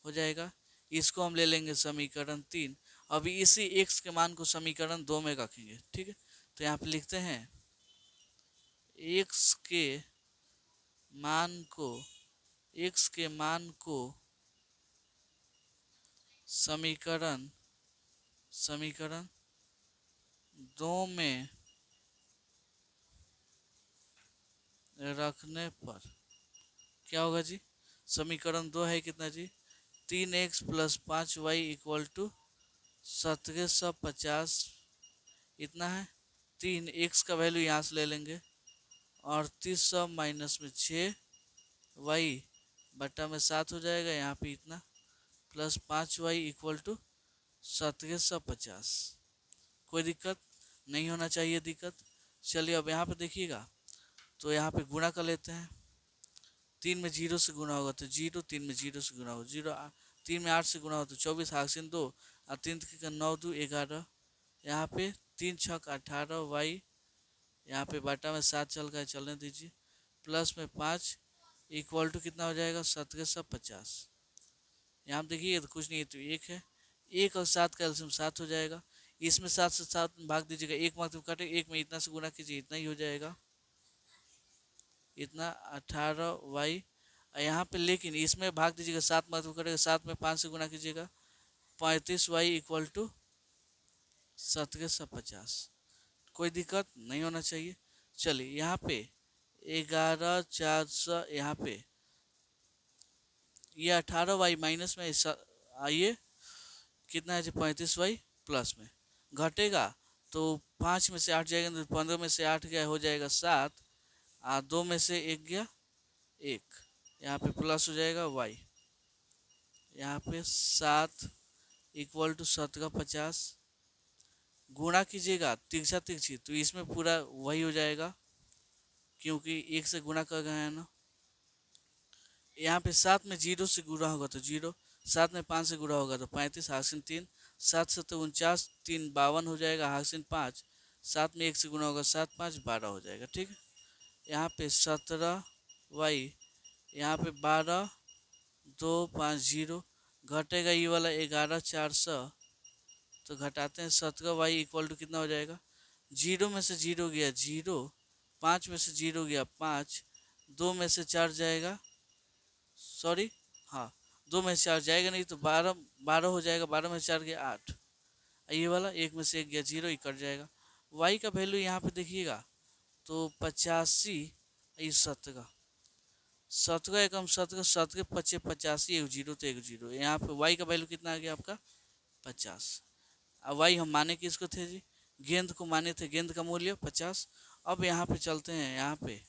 हो जाएगा। इसको हम ले लेंगे समीकरण 3। अभी इसी x के मान को समीकरण 2 में रखेंगे, ठीक है। तो यहाँ पे लिखते हैं x के मान को, x के मान को समीकरण दो में रखने पर क्या होगा जी? समीकरण 2 है कितना जी? 3x plus 5y equal to 1750 इतना है। 3x का वैल्यू यहाँ से ले लेंगे, 3800 माइनस में 6y बटा में 7 हो जाएगा, यहाँ पे इतना प्लस 5y इक्वल टू 1750। कोई दिक्कत नहीं होना चाहिए दिक्कत। चलिए अब यहाँ पे देखिएगा, तो यहाँ पे गुणा कर लेते हैं। 3 में 0 से गुणा होगा तो 0, 3 में 0 से गुणा होगा 0, 3 में 8 से गुणा होगा तो 24 हासिल 2 और 3 के 9 2 11। यहाँ पे 3 छक 18 वाई, यहाँ पे बाटा में 7 चल गया, चलने दीजिए, प्लस में 5 इक्वल टू कितना हो जाएगा? 1750। यहाँ देखिए तो कुछ नहीं है, तो 1 है, 1 और 7 का एलसीएम 7 हो जाएगा। इसमें 7 से 7 भाग दीजिएगा, 1 मार्क काटे, 1 में इतना से गुणा कीजिए, इतना ही हो जाएगा, इतना 18y। यहाँ पे लेकिन इसमें भाग दीजिएगा, 7 मार्क कटेगा, 7 में 5 से गुणा कीजिएगा, 35y इक्वल टू 1750। कोई दिक्कत नहीं होना चाहिए। चलिए यहाँ पे 11400, यहाँ पे ये 18y माइनस में आइए कितना है जी? 35y प्लस में घटेगा तो 5 में से 8 जाएगा, तो 15 में से 8 गया हो जाएगा 7, 2 में से 1 गया 1, यहाँ पे प्लस हो जाएगा y, यहाँ पे 7 इक्वल टू 1750। गुणा कीजिएगा तिरछा तिरछी, तो इसमें पूरा वही हो जाएगा क्योंकि 1 से गुणा कर गए हैं ना। यहाँ पे 7 में 0 से गुणा होगा तो 0, 7 में 5 से गुणा होगा तो 35 हासिल 3, 7 से 49, 3 52 हो जाएगा, हासिल 5, 7 में 1 से गुणा होगा 7 5 12 हो जाएगा। ठीक है, यहाँ पे 17y, यहाँ पे 12 2 5 0 घटेगा, ये वाला 11400, तो घटाते हैं 17y इक्वल टू कितना हो जाएगा? 0 में से 0 गया 0, 5 में से 0 गया 5, 2 में से 4 जाएगा, सॉरी हाँ 2 में से 4 जाएगा नहीं तो 12 हो जाएगा, 12 में से 4 गया 8, ये वाला 1 में से 1 गया 0, ही कट जाएगा। y का वैल्यू यहाँ पे देखिएगा तो 85, ये 17 17 एकम 17, 17 पच्चे 85, 1 0 तो 1 0, यहाँ पे y का वैल्यू कितना आ गया आपका? 50। अब y हम माने किसको थे जी? गेंद को माने थे, गेंद का मूल्य 50। अब यहाँ पे चलते हैं, यहाँ पे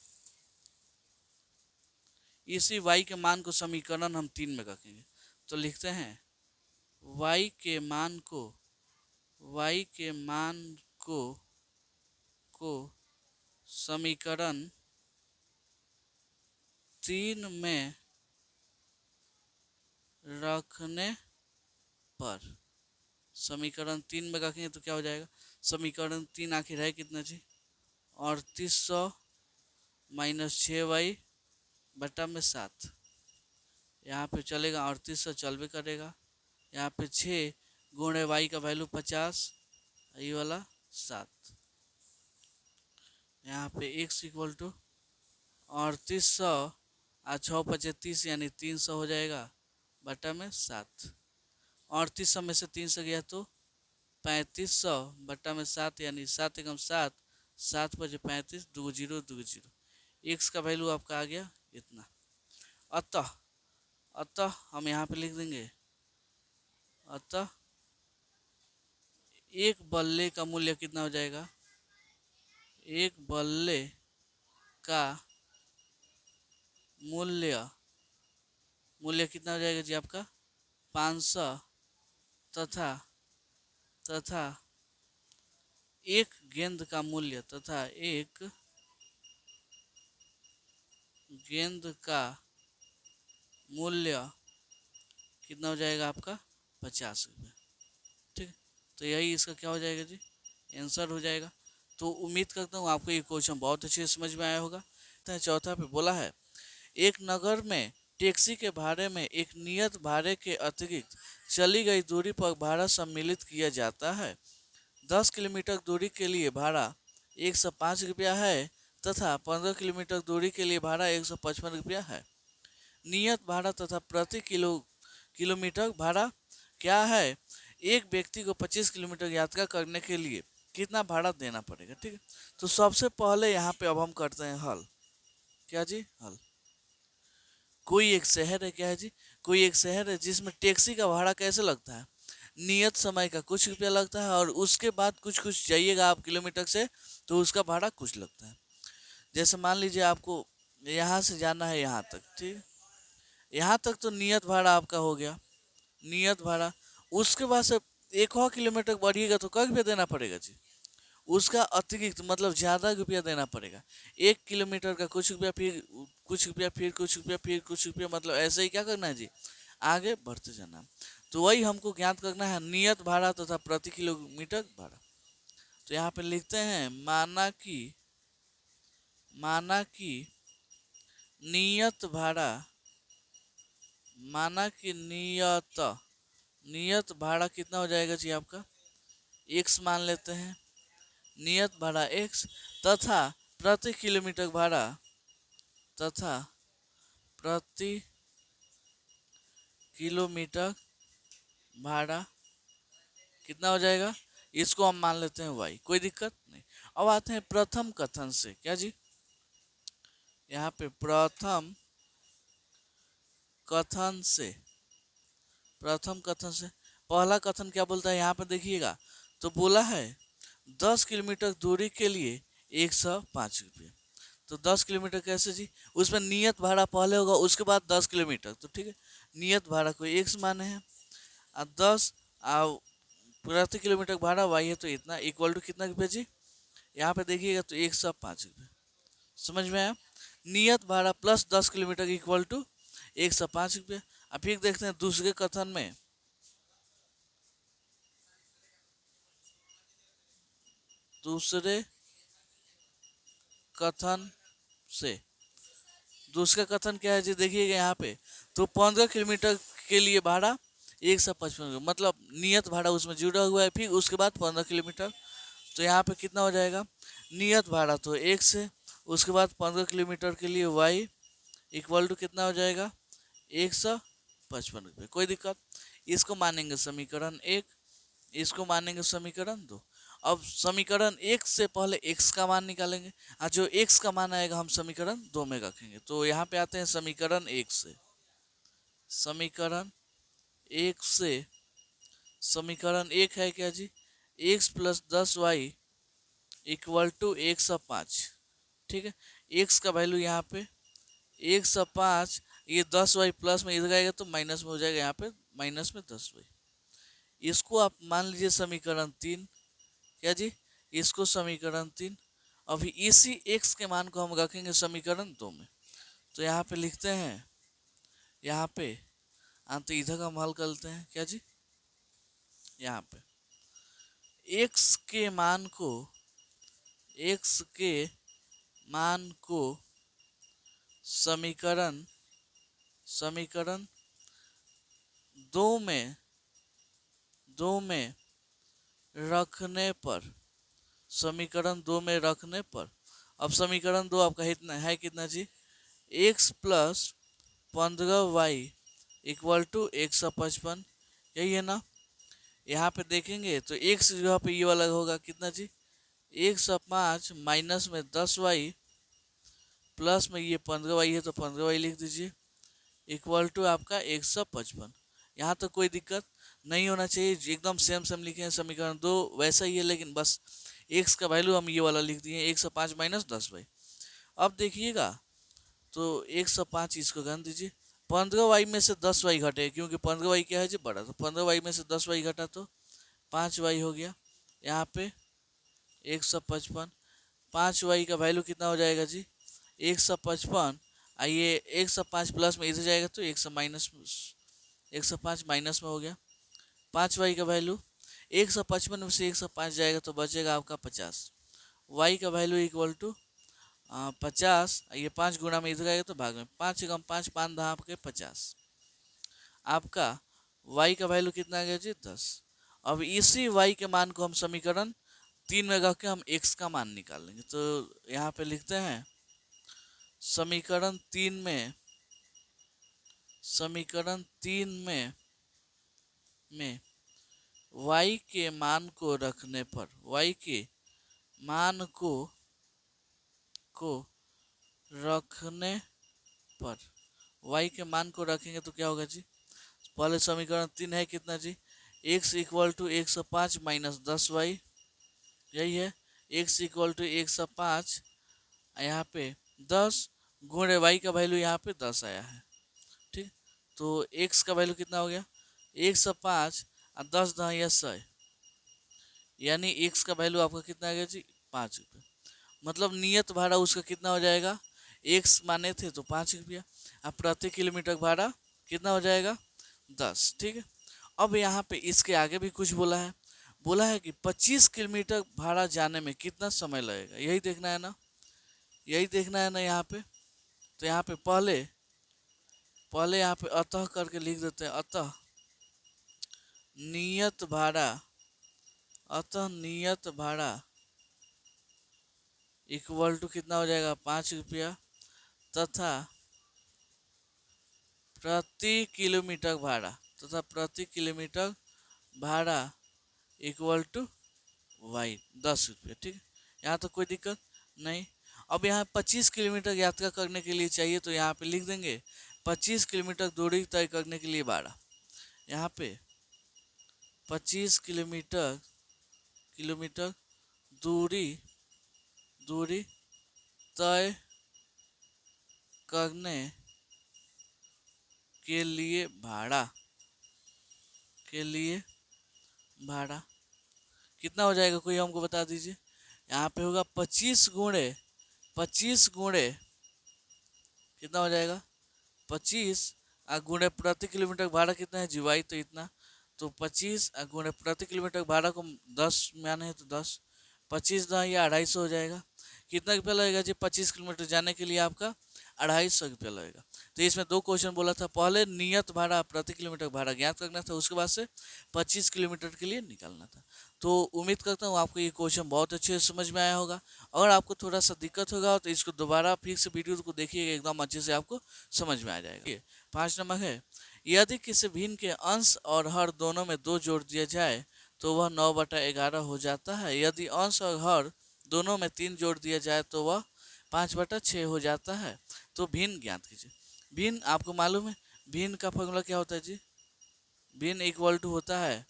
इसी y के मान को समीकरण हम 3 में रखेंगे, तो लिखते हैं y के मान को समीकरण 3 में रखने पर, समीकरण 3 में रखेंगे तो क्या हो जाएगा? समीकरण 3 आखिर है कितना जी? 3800 माइनस 6y बटा में 7, यहाँ पे चलेगा 3800 चलबे करेगा, यहाँ पे 6 गुणे y का वैल्यू 50, ये वाला 7, यहाँ पे x इक्वल टू 3800 और 6 पचे 30 यानी 300 हो जाएगा बटा में 7, 3800 में से 300 गया तो 3500 बटा में 7 यानी 7 एकम 7, 7 पचे 35, 2 0 2 0, x का वैल्यू आपका आ गया इतना। अतः हम यहाँ पे लिख देंगे, अतः एक बल्ले का मूल्य कितना हो जाएगा? एक बल्ले का मूल्य कितना हो जाएगा जी आपका? 500 तथा एक गेंद का मूल्य कितना हो जाएगा आपका? 50 रुपये। ठीक, तो यही इसका क्या हो जाएगा जी? आंसर हो जाएगा। तो उम्मीद करता हूँ आपको ये क्वेश्चन बहुत अच्छे से समझ में आया होगा। चौथा पे बोला है, एक नगर में टैक्सी के भाड़े में एक नियत भाड़े के अतिरिक्त चली गई दूरी पर भाड़ा सम्मिलित किया जाता है। 10 किलोमीटर दूरी के लिए भाड़ा 105 रुपया है तथा 15 किलोमीटर दूरी के लिए भाड़ा 155 रुपया है। नियत भाड़ा तथा प्रति किलोमीटर भाड़ा क्या है? एक व्यक्ति को 25 किलोमीटर यात्रा करने के लिए कितना भाड़ा देना पड़ेगा। ठीक है, तो सबसे पहले यहाँ पे अब हम करते हैं हल। क्या जी? हल। कोई एक शहर है, क्या है जी? कोई एक शहर है जिसमें टैक्सी का भाड़ा कैसे लगता है, नियत समय का कुछ रुपया लगता है और उसके बाद कुछ कुछ जाइएगा आप किलोमीटर से तो उसका भाड़ा कुछ लगता है। जैसे मान लीजिए आपको यहाँ से जाना है यहाँ तक, ठीक, यहाँ तक तो नियत भाड़ा आपका हो गया, नियत भाड़ा। उसके बाद से 1 किलोमीटर बढ़िएगा तो क्या रुपया देना पड़ेगा जी? उसका अतिरिक्त मतलब ज़्यादा रुपया देना पड़ेगा। 1 किलोमीटर का कुछ रुपया, फिर कुछ रुपया, फिर कुछ रुपया, फिर कुछ रुपया, मतलब ऐसे ही क्या करना है जी, आगे बढ़ते जाना। तो वही हमको ज्ञात करना है नियत भाड़ा तथा प्रति किलोमीटर भाड़ा। तो यहाँ पे लिखते हैं माना कि नियत भाड़ा, माना कि नियत भाड़ा कितना हो जाएगा जी आपका, x मान लेते हैं, नियत भाड़ा x तथा प्रति किलोमीटर भाड़ा, तथा प्रति किलोमीटर भाड़ा कितना हो जाएगा, इसको हम मान लेते हैं y, कोई दिक्कत नहीं। अब आते हैं प्रथम कथन से। क्या जी? यहाँ पे प्रथम कथन से, प्रथम कथन से पहला कथन क्या बोलता है यहाँ पे देखिएगा, तो बोला है 10 किलोमीटर दूरी के लिए 105 रुपये। तो 10 किलोमीटर कैसे जी, उसमें नियत भाड़ा पहले होगा उसके बाद 10 किलोमीटर, तो ठीक है, नियत भाड़ा को x माने हैं और 10 प्रति किलोमीटर भाड़ा y है तो इतना इक्वल टू कितना रुपये जी, यहाँ पे देखिएगा तो 105 रुपये। समझ में आया? नियत भाड़ा प्लस 10 किलोमीटर इक्वल टू 105 रुपये। अब फिर देखते हैं दूसरे कथन में, दूसरे कथन से दूसरा कथन क्या है जी, देखिएगा यहाँ पे तो 15 किलोमीटर के लिए भाड़ा 155, मतलब नियत भाड़ा उसमें जुड़ा हुआ है, फिर उसके बाद 15 किलोमीटर। तो यहाँ पे कितना हो जाएगा, नियत भाड़ा तो 1 से, उसके बाद 15 किलोमीटर के लिए y इक्वल टू कितना हो जाएगा 155 रुपये। कोई दिक्कत, इसको मानेंगे समीकरण 1, इसको मानेंगे समीकरण 2। अब समीकरण 1 से पहले x का मान निकालेंगे और जो x का मान आएगा हम समीकरण 2 में रखेंगे। तो यहाँ पे आते हैं समीकरण 1 से, समीकरण 1 से, समीकरण 1 है क्या जी, x plus 10y equal to 105। ठीक है, x का वैल्यू यहाँ पे 105, ये 10y प्लस में इधर आएगा तो माइनस में हो जाएगा, यहाँ पे माइनस में 10y। इसको आप मान लीजिए समीकरण 3। क्या जी, इसको समीकरण 3। अभी इसी x के मान को हम रखेंगे समीकरण 2 में। तो यहाँ पे लिखते हैं, यहाँ पे तो इधर हम हल करते हैं। क्या जी, यहाँ पे x के मान को, x के मान को समीकरण 2 में रखने पर, समीकरण 2 में रखने पर, अब समीकरण 2 आपका इतना है कितना जी, x plus 15y equal to 155, यही है ना। यहाँ पे देखेंगे तो x जगह पे ये वाला होगा कितना जी, 105 माइनस में 10y प्लस में ये 15y है तो 15y लिख दीजिए इक्वल टू आपका 155। यहाँ तक कोई दिक्कत नहीं होना चाहिए, एकदम सेम सेम लिखे हैं, समीकरण 2 वैसा ही है, लेकिन बस x का वैल्यू हम ये वाला लिख दिए 105 माइनस 10y। अब देखिएगा तो 105 इसको गन दीजिए, 15y में से 10y घटे क्योंकि 15y क्या है जी, बड़ा, तो 15y में से 10y घटा तो 5y हो गया। यहाँ पे 155, 5y का वैल्यू कितना हो जाएगा जी 155, आइए 105 प्लस में इधर जाएगा तो 105 माइनस में हो गया। 5y का वैल्यू 155 में से 105 जाएगा तो बचेगा आपका 50, y का वैल्यू इक्वल टू 50, ये 5 गुना में इधर आएगा तो भाग में 5 कम 5 5 दहा आपके 50, आपका y का वैल्यू कितना आ गया जी 10। अब इसी y के मान को हम समीकरण 3 में रख के हम x का मान निकाल लेंगे। तो यहाँ पे लिखते हैं समीकरण 3 में, समीकरण 3 में y के मान को रखने पर, y के मान को रखने पर, y के मान को रखेंगे तो क्या होगा जी? पहले समीकरण 3 है कितना जी? x equal to 105 minus 10y, यही है। x इक्वल टू 105, यहाँ पे 10 गुणे y का वैल्यू यहाँ पे 10 आया है, ठीक। तो x का वैल्यू कितना हो गया? 105 और 10 10 या 100, यानी x का वैल्यू आपका कितना आ गया जी? 5 रुपये। मतलब नियत भाड़ा उसका कितना हो जाएगा? x माने थे तो 5 रुपया, अब प्रति किलोमीटर भाड़ा कितना हो जाएगा? 10, ठीक है। अब यहाँ पे इसके आगे भी कुछ बोला है कि 25 किलोमीटर भाड़ा जाने में कितना समय लगेगा, यही देखना है ना, यही देखना है ना यहाँ पे। तो यहाँ पे पहले यहाँ पे अतः करके लिख देते हैं, अतः नियत भाड़ा इक्वल टू कितना हो जाएगा? 5 रुपया, तथा प्रति किलोमीटर भाड़ा इक्वल टू वाई 10 रुपये, ठीक है। यहाँ तो कोई दिक्कत नहीं। अब यहाँ 25 किलोमीटर यात्रा करने के लिए चाहिए, तो यहाँ पे लिख देंगे 25 किलोमीटर दूरी तय करने के लिए भाड़ा। यहाँ पे 25 किलोमीटर दूरी तय करने के लिए भाड़ा कितना हो जाएगा, कोई हमको बता दीजिए। यहाँ पे होगा 25 गुणे कितना हो जाएगा? 25 गुणे प्रति किलोमीटर भाड़ा कितना है जी? वाई तो इतना, तो 25 गुणे प्रति किलोमीटर भाड़ा को 10 माने है तो 10, 25 10 या 250 हो जाएगा। कितना रुपया लगेगा जी 25 किलोमीटर जाने के लिए? आपका 250 रुपया लगेगा। तो इसमें 2 क्वेश्चन बोला था, पहले नियत भाड़ा प्रति किलोमीटर भाड़ा ज्ञात करना था, उसके बाद से 25 किलोमीटर के लिए निकालना था। तो उम्मीद करता हूँ आपको ये क्वेश्चन बहुत अच्छे से समझ में आया होगा। अगर आपको थोड़ा सा दिक्कत होगा तो इसको दोबारा फिर से वीडियो को देखिएगा, एकदम अच्छे से आपको समझ में आ जाएगा। 5 नंबर है, यदि किसी भिन्न के अंश और हर दोनों में 2 जोड़ दिया जाए तो वह 9/11 हो जाता है। यदि अंश और हर दोनों में 3 जोड़ दिया जाए तो वह 5/6 हो जाता है। तो भिन्न ज्ञात कीजिए। भिन्न आपको मालूम है, भिन्न का फॉर्मूला क्या होता है जी? भिन्न इक्वल टू होता है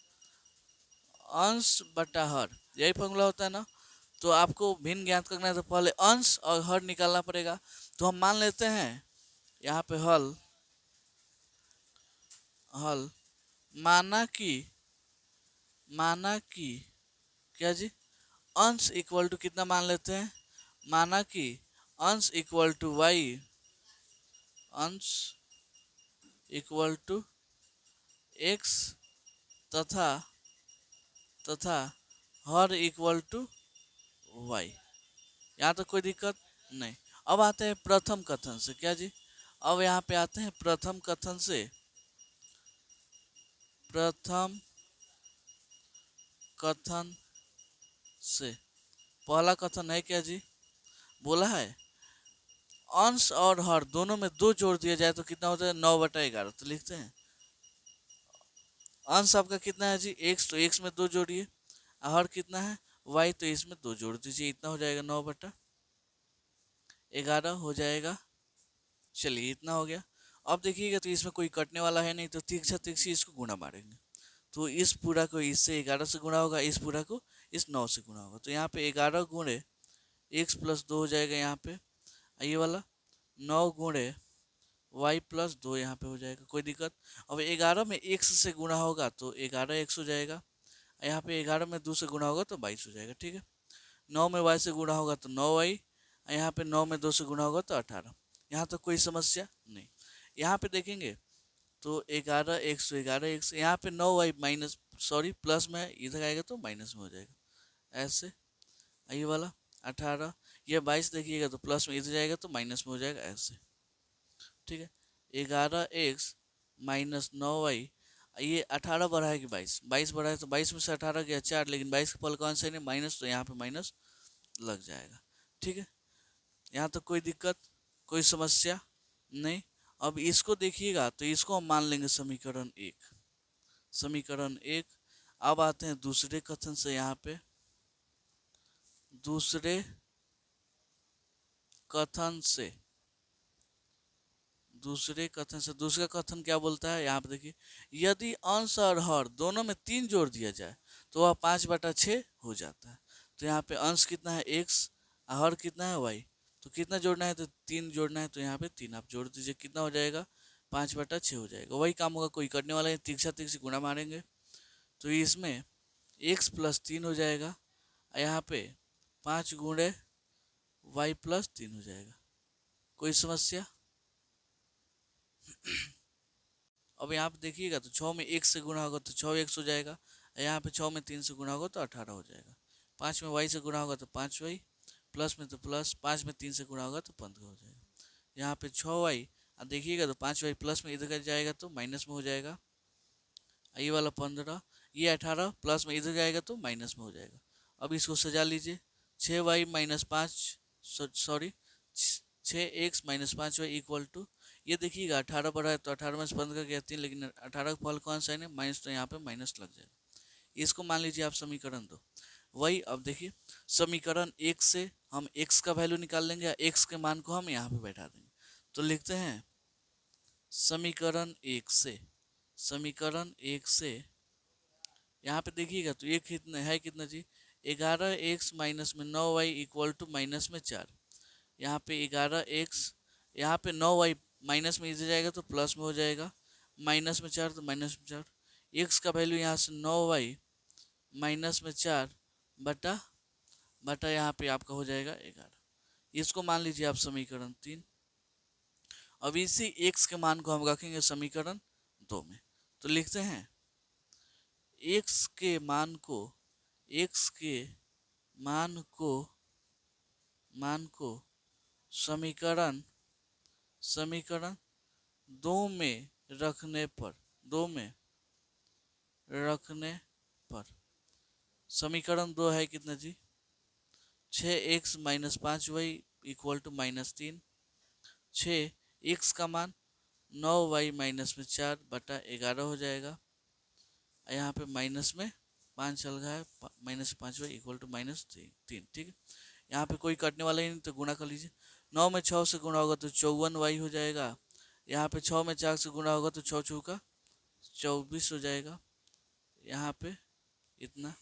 अंश बटा हर, यही फॉर्मूला होता है ना। तो आपको भिन्न ज्ञात करना है तो पहले अंश और हर निकालना पड़ेगा। तो हम मान लेते हैं यहाँ पे हल माना कि क्या जी? अंश इक्वल टू कितना मान लेते हैं? माना कि अंश इक्वल टू वाई, अंश इक्वल टू एक्स तथा हर इक्वल टू वाई। यहाँ तो कोई दिक्कत नहीं। अब आते हैं प्रथम कथन से, क्या जी? अब यहाँ पे आते हैं प्रथम कथन से। पहला कथन है क्या जी? बोला है अंश और हर दोनों में 2 जोड़ दिया जाए तो कितना होता है? 9/11। तो लिखते हैं अंश आपका कितना है जी? x, तो x में 2 जोड़िए, हर कितना है? y, तो इसमें 2 जोड़ दीजिए, इतना हो जाएगा 9/11 हो जाएगा। चलिए इतना हो गया। अब देखिएगा तो इसमें कोई कटने वाला है नहीं, तो तिरछा तिरछी इसको गुणा मारेंगे, तो इस पूरा को इससे 11 से गुणा होगा, इस पूरा को इस 9 से गुणा होगा। तो यहाँ पे 11 गुणे x + 2 हो जाएगा यहाँ पे, ये वाला 9 गुणे y + 2 यहाँ पे हो जाएगा, कोई दिक्कत। अब 11 में x से गुणा होगा तो 11x हो जाएगा, यहाँ पे 11 में 2 से गुणा होगा तो 22 हो जाएगा, ठीक है। 9 में y से गुणा होगा तो 9y, यहाँ पे 9 में 2 से गुणा होगा तो 18। यहाँ तो कोई समस्या नहीं। यहाँ पे देखेंगे तो 11x, 11x, यहाँ पे 9y प्लस में इधर आएगा तो माइनस में हो जाएगा, ऐसे। ये वाला 18, ये 22 देखिएगा तो प्लस में इधर जाएगा तो माइनस में हो जाएगा, ऐसे, ठीक है। 11x - 9y, ये 18 बढ़ा है कि 22 बढ़ा है, तो 22 में से 18 गया 4, लेकिन 22 का पल कौन सा नहीं माइनस, तो यहाँ पे माइनस लग जाएगा, ठीक है। यहाँ तो कोई दिक्कत, कोई समस्या नहीं। अब इसको देखिएगा तो इसको हम मान लेंगे समीकरण 1, अब आते हैं दूसरे कथन से। यहाँ पे दूसरे कथन से दूसरा कथन क्या बोलता है, यहाँ पे देखिए, यदि अंश और हर दोनों में 3 जोड़ दिया जाए तो वह 5/6 हो जाता है। तो यहाँ पे अंश कितना है x, हर कितना है y, तो कितना जोड़ना है, तो 3 जोड़ना है, तो यहाँ पे 3 आप जोड़ दीजिए, कितना हो जाएगा, 5/6 हो जाएगा। वही काम होगा, कोई करने वाला है, तीसरा तीसरी गुणा मारेंगे तो इसमें x + 3 हो जाएगा, यहाँ पे 5 गुणे y + 3 हो जाएगा। कोई समस्या? अब यहाँ पे देखिएगा तो 6 में 1 से गुणा होगा तो 6x हो जाएगा, यहाँ पे 6 में 3 से गुणा होगा तो 18 हो जाएगा। 5 में y से गुणा होगा तो 5y, प्लस में तो प्लस, 5 में 3 से गुणा होगा तो 15 हो जाएगा। यहाँ पे 6y, अब देखिएगा तो 5y प्लस में इधर जाएगा तो माइनस में हो जाएगा, ये वाला 15, ये 18 प्लस में इधर जाएगा तो माइनस में हो जाएगा। अब इसको सजा लीजिए, 6y - 5 सॉरी 6x - 5y = ये देखिएगा 18 बढ़ा है तो 18 में से 15 गया 3, लेकिन 18 का फल कौन सा है, माइनस, तो यहाँ पे माइनस लग जाएगा। इसको मान लीजिए आप समीकरण 2। वही अब देखिए, समीकरण 1 से हम x का वैल्यू निकाल लेंगे, x के मान को हम यहाँ पे बैठा देंगे। तो लिखते हैं समीकरण 1 से यहाँ पे देखिएगा तो ये कितना है, कितना जी, 11x माइनस में 9y = -4। यहाँ पे 11x, यहाँ पे 9y माइनस में इधर जाएगा तो प्लस में हो जाएगा, -4 तो -4, x का वैल्यू यहाँ से 9y -4 बटा यहाँ पे आपका हो जाएगा 11। इसको मान लीजिए आप समीकरण 3। अब इसी x के मान को हम रखेंगे समीकरण 2 में, तो लिखते हैं x के मान को समीकरण 2 में रखने पर समीकरण 2 है कितना जी, 6x - 5y = -3, 6x का मान 9y -4 बटा 11 हो जाएगा, यहाँ पे माइनस में 5 चल रहा है, -5y = -3, ठीक है। यहाँ पे कोई कटने वाला ही नहीं तो गुणा कर लीजिए, 9 में 6 से गुणा होगा तो 54y हो जाएगा, यहाँ पे 6 में 4 से गुणा होगा तो 6 चौका 24 हो जाएगा, यहाँ पे इतना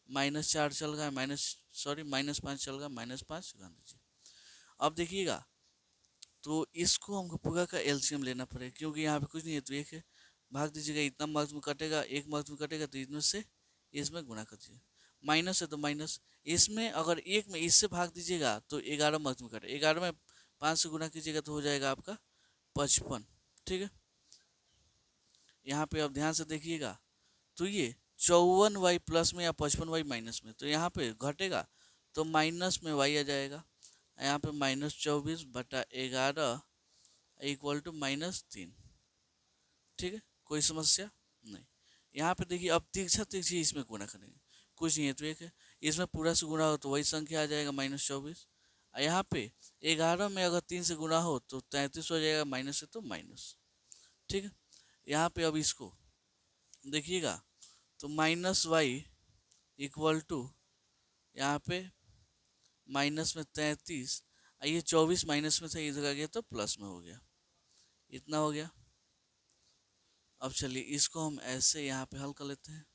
-4 चल रहा है, -5 चल रहा है, -5 रख दीजिए। अब देखिएगा तो इसको हमको पूरा का एलसीएम लेना पड़ेगा, क्योंकि यहाँ पे कुछ नहीं है तो एक है, भाग दीजिएगा, इतना मार्क्स में कटेगा, एक मार्क्स में कटेगा तो इसमें से इसमें गुणा कर दीजिए, माइनस है तो माइनस, इसमें अगर एक में इससे भाग दीजिएगा तो 11 मार्क्स में कटेगा, 11 में 5 से गुणा कीजिएगा तो हो जाएगा आपका 55, ठीक है। यहाँ पे अब ध्यान से देखिएगा तो ये 54y प्लस में या 55y माइनस में, तो यहाँ पे घटेगा तो माइनस में y आ जाएगा, यहाँ पे -24 बटा 11 = -3, ठीक है। कोई समस्या नहीं। यहाँ पे देखिए अब तिरछी इसमें गुणा करेंगे, कुछ नहीं है तो एक है, इसमें पूरा से गुणा हो तो वही संख्या आ जाएगा -24, यहाँ पे 11 में अगर 3 से गुणा हो तो 33 हो जाएगा, माइनस है तो माइनस, ठीक है। यहाँ पे अब इसको देखिएगा तो -y = यहाँ पे माइनस में 33, ये 24 माइनस में था, इधर आ गया तो प्लस में हो गया, इतना हो गया। अब चलिए इसको हम ऐसे यहाँ पे हल कर लेते हैं,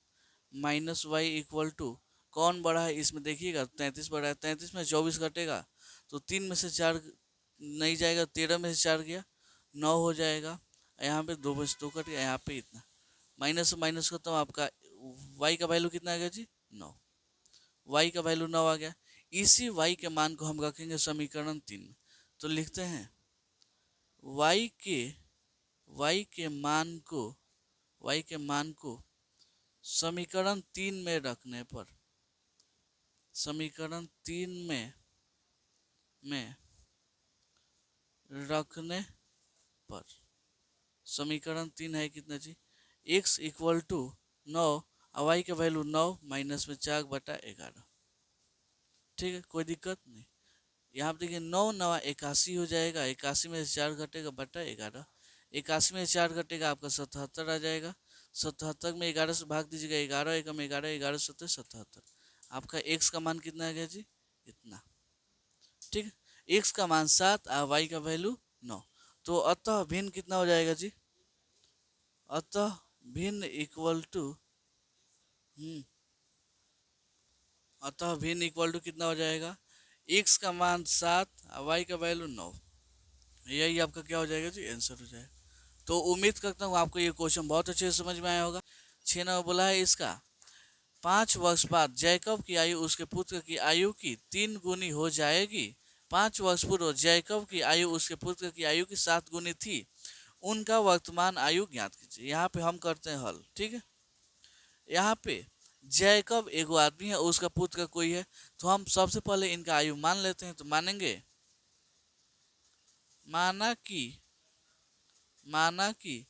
-y = कौन बड़ा है इसमें देखिएगा, 33 बड़ा है, 33 में 24 घटेगा तो 3 में से 4 नहीं जाएगा, 13 में से 4 गया 9 हो जाएगा, यहाँ पे 2 में से 2 कट गया, यहाँ पे इतना माइनस से माइनस करता हूँ, आपका y का वैल्यू कितना आ गया जी 9, y का वैल्यू 9 आ गया। इसी y के मान को हम रखेंगे समीकरण 3 में, तो लिखते हैं y के मान को समीकरण 3 में रखने पर समीकरण 3 है कितना जी, x = 9 और y का वैल्यू 9 माइनस में 4 बटा 11, ठीक है। कोई दिक्कत नहीं। यहाँ पे देखिए 9 9 81 हो जाएगा, 81 में से 4 घटेगा बटा 11, 81 में से 4 घटेगा आपका 77 आ जाएगा, 77 में 11 से भाग दीजिएगा, 11 एकम 11, 11 सत्तर 77। आपका x का मान कितना आ गया जी? इतना। ठीक है, x का मान 7 और y का वैल्यू 9। तो अतः भिन्न कितना हो जाएगा जी? अतः भिन्न इक्वल टू अतः भिन्न इक्वल टू कितना हो जाएगा? x का मान 7 और y का वैल्यू 9। यही आपका क्या हो जाएगा जी? आंसर हो जाएगा। तो उम्मीद करता हूँ आपको ये क्वेश्चन बहुत अच्छे से समझ में आया होगा। 6 नंबर बोला है इसका 5 वर्ष बाद जैकब की आयु उसके पुत्र की आयु की 3 गुनी हो जाएगी। 5 वर्ष पूर्व जैकब की आयु उसके पुत्र की आयु की 7 गुनी थी। उनका वर्तमान आयु ज्ञात कीजिए। यहाँ पे हम करते हैं हल। ठीक है, यहाँ पे जैकब एगो आदमी है, उसका पुत्र कोई है, तो हम सबसे पहले इनका आयु मान लेते हैं। तो मानेंगे माना कि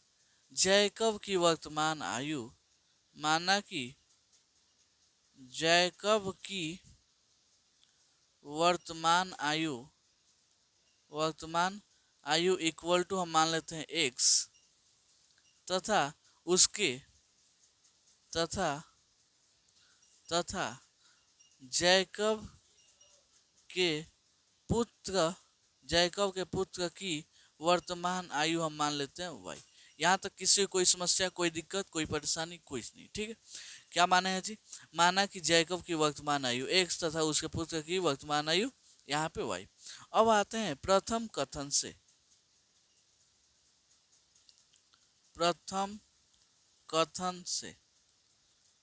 जैकब की वर्तमान आयु जैकब की वर्तमान आयु इक्वल टू हम मान लेते हैं x, तथा उसके तथा जैकब के पुत्र की वर्तमान आयु हम मान लेते हैं y। यहाँ तक किसी कोई समस्या, कोई दिक्कत, कोई परेशानी, कुछ नहीं। ठीक है, क्या माने हैं जी? माना कि जैकब की वर्तमान आयु x तथा उसके पुत्र की वर्तमान आयु यहाँ पे y। अब आते हैं प्रथम कथन से।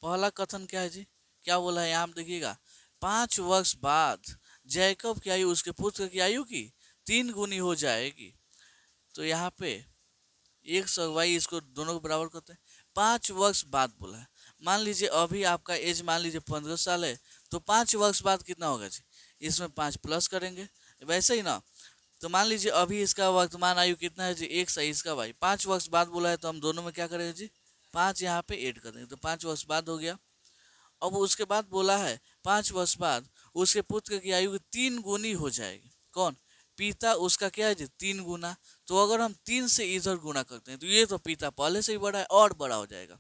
पहला कथन क्या है जी? क्या बोला है यहाँ पे देखिएगा, 5 वर्ष बाद जैकब की आयु उसके पुत्र की आयु की 3 गुनी हो जाएगी। तो यहाँ पे x और y इसको दोनों को बराबर करते हैं। 5 वर्ष बाद बोला है। मान लीजिए अभी आपका एज मान लीजिए 15 साल है, तो 5 वर्ष बाद कितना होगा जी? इसमें 5 प्लस करेंगे, वैसे ही ना। तो मान लीजिए अभी इसका वर्तमान आयु कितना है जी? x है, इसका y। 5 वर्ष बाद बोला है, तो हम दोनों में क्या करेंगे जी? 5 यहाँ पे ऐड कर देंगे, तो 5 वर्ष बाद हो गया। अब उसके बाद बोला है 5 वर्ष बाद उसके पुत्र की आयु 3 गुनी हो जाएगी। कौन? पिता उसका क्या है जी? 3 गुना। तो अगर हम 3 से इधर गुना करते हैं तो ये तो पिता पहले से ही बड़ा है और बड़ा हो जाएगा।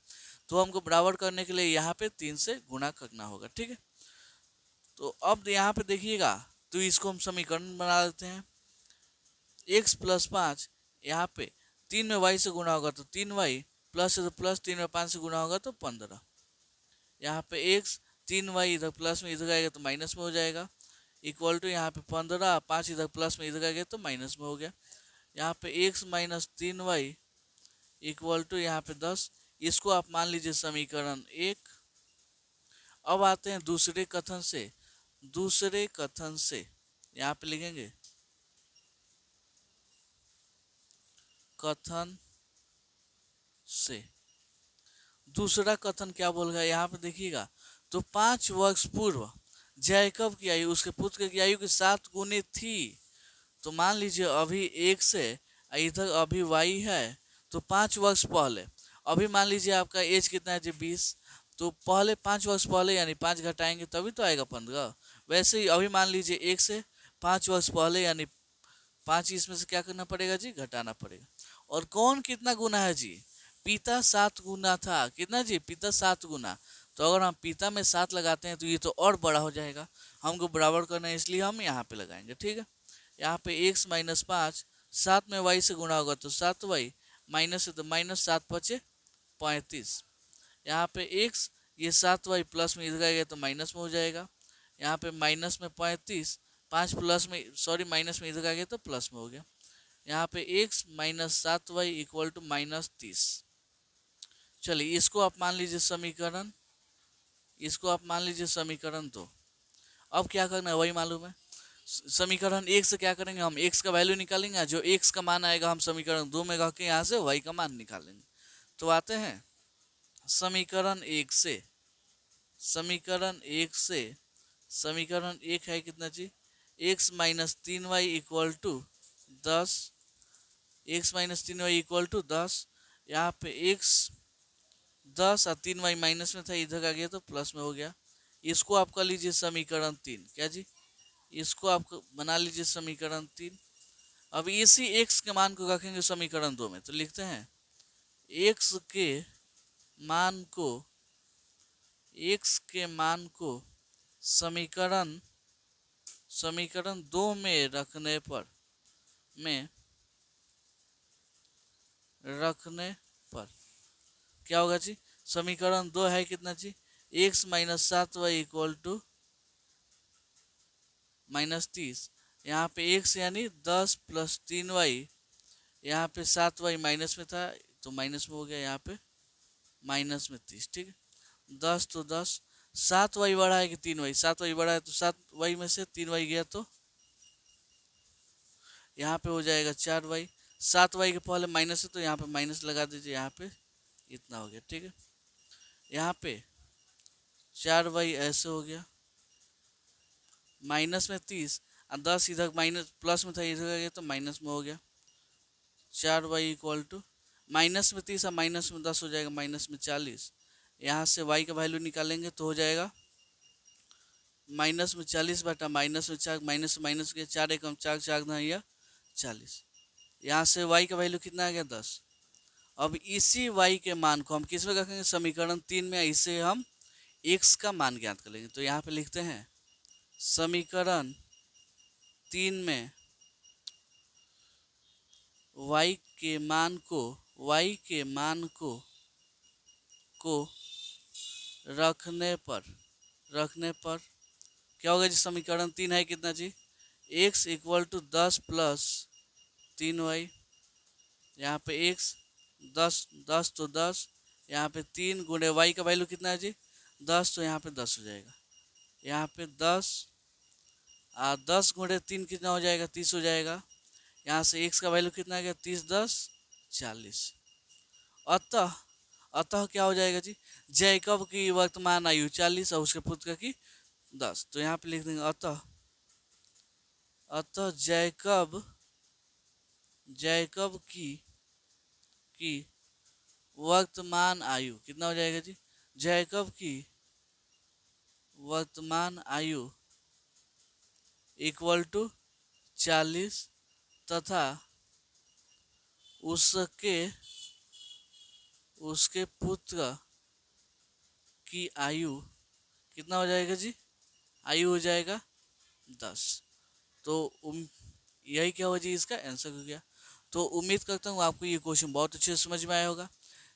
तो हमको बराबर करने के लिए यहाँ पे 3 से गुना करना होगा। ठीक है, तो अब यहाँ पे देखिएगा, तो इसको हम समीकरण बना लेते हैं। x प्लस 5 यहाँ पे 3 में y से गुना होगा तो 3y, प्लस है तो प्लस, 3 में 5 से गुना होगा तो 15। यहाँ पे x 3y इधर प्लस में इधर आएगा तो माइनस में हो जाएगा, इक्वल टू यहाँ पे 15, 5 इधर प्लस में इधर आएगा तो माइनस में हो गया। यहाँ पे x minus 3y equal to यहाँ पे 10। इसको आप मान लीजिए समीकरण 1। अब आते हैं दूसरे कथन से यहाँ पे लिखेंगे कथन से। दूसरा कथन क्या बोल गया यहाँ पे देखिएगा, तो 5 वर्ष पूर्व जैकब की आयु उसके पुत्र की आयु की 7 गुनी थी। तो मान लीजिए अभी x है, इधर अभी y है, तो 5 वर्ष पहले, अभी मान लीजिए आपका एज कितना है जी? 20। तो पहले 5 वर्ष पहले यानी 5 घटाएंगे तभी तो आएगा 15। वैसे ही अभी मान लीजिए x है, 5 वर्ष पहले यानी 5, इसमें से क्या करना पड़ेगा जी? घटाना पड़ेगा। और कौन कितना गुना है जी? पिता 7 गुना था। कितना जी? पिता 7 गुना। तो अगर हम पिता में 7 लगाते हैं तो ये तो और बड़ा हो जाएगा। हमको बराबर करना है, इसलिए हम यहाँ पे लगाएंगे। ठीक है, यहाँ पे x माइनस 5, 7 में y से गुणा होगा तो 7y, माइनस है तो माइनस 7 पचे 35। यहाँ पे x, ये 7y प्लस में इधर आएगा तो माइनस में हो जाएगा। यहाँ पे माइनस में 35, 5 प्लस में सॉरी माइनस में इधर आ गया तो प्लस में हो गया। यहाँ पे x minus 7y equal to minus 30। चलिए इसको आप मान लीजिए समीकरण 2। अब क्या करना है वही मालूम है। समीकरण 1 से क्या करेंगे, हम x का वैल्यू निकालेंगे, जो x का मान आएगा हम समीकरण 2 में रख के यहाँ से y का मान निकालेंगे। तो आते हैं समीकरण 1 से। समीकरण 1 है कितना जी? x minus 3y equal to 10। x minus 3y equal to 10। यहाँ पे x 10 और 3y माइनस में था, इधर आ गया तो प्लस में हो गया। इसको आप कर लीजिए समीकरण 3। क्या जी? इसको आप बना लीजिए समीकरण 3। अब इसी x के मान को रखेंगे समीकरण 2 में, तो लिखते हैं x के मान को x के मान को समीकरण समीकरण 2 में रखने पर क्या होगा जी? समीकरण 2 है कितना जी? x minus 7y equal to -30। यहाँ पे x यानी 10 प्लस 3y, यहाँ पे 7y माइनस में था तो माइनस में हो गया, यहाँ पे माइनस में 30। ठीक है, 10 तो 10, 7y बढ़ा है कि 3y? 7y बढ़ा है तो 7y में से 3y गया तो यहाँ पे हो जाएगा 4y। 7y के पहले माइनस है तो यहाँ पे माइनस लगा दीजिए, यहाँ पे इतना हो गया। ठीक है, यहाँ पे 4y ऐसे हो गया, माइनस में 30 और 10 इधर माइनस प्लस में था, इधर गया तो माइनस में हो गया। 4y इक्वल टू माइनस में 30 और माइनस में 10 हो जाएगा माइनस में 40। यहाँ से y का वैल्यू निकालेंगे तो हो जाएगा माइनस में 40 बटा माइनस में 4, माइनस से माइनस गया, 4 एकम 4, 4 गुना 40। यहाँ से y का वैल्यू कितना आ गया? 10। अब इसी y के मान को हम किस में रखेंगे? समीकरण 3 में। इसे हम x का मान ज्ञात कर लेंगे। तो यहाँ पे लिखते हैं समीकरण 3 में y के मान को रखने पर क्या होगा जी? समीकरण 3 है कितना जी? x equal to 10 plus 3y, यहाँ पे x 10 तो 10, यहाँ पे 3 गुणे y का वैल्यू कितना है जी? 10, तो यहाँ पे 10 हो जाएगा। यहाँ पे 10 10 गुणे 3 कितना हो जाएगा? 30 हो जाएगा। यहाँ से x का वैल्यू कितना आ गया? 30 10 40। अतः क्या हो जाएगा जी? जैकब की वर्तमान आयु 40 और उसके पुत्र की 10। तो यहाँ पे लिख देंगे अतः जैकब की वर्तमान आयु कितना हो जाएगा जी? जैकब की वर्तमान आयु इक्वल टू 40 तथा उसके पुत्र की आयु कितना हो जाएगा जी? आयु हो जाएगा 10। तो यही क्या हो जी? इसका आंसर हो गया। तो उम्मीद करता हूँ आपको ये क्वेश्चन बहुत अच्छे से समझ में आया होगा।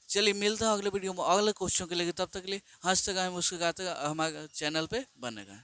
चलिए मिलता है अगले वीडियो में अगले क्वेश्चन के लिए। तब तक के लिए हंसते गाएं मुस्कुराते हमारे चैनल पे बने रहें।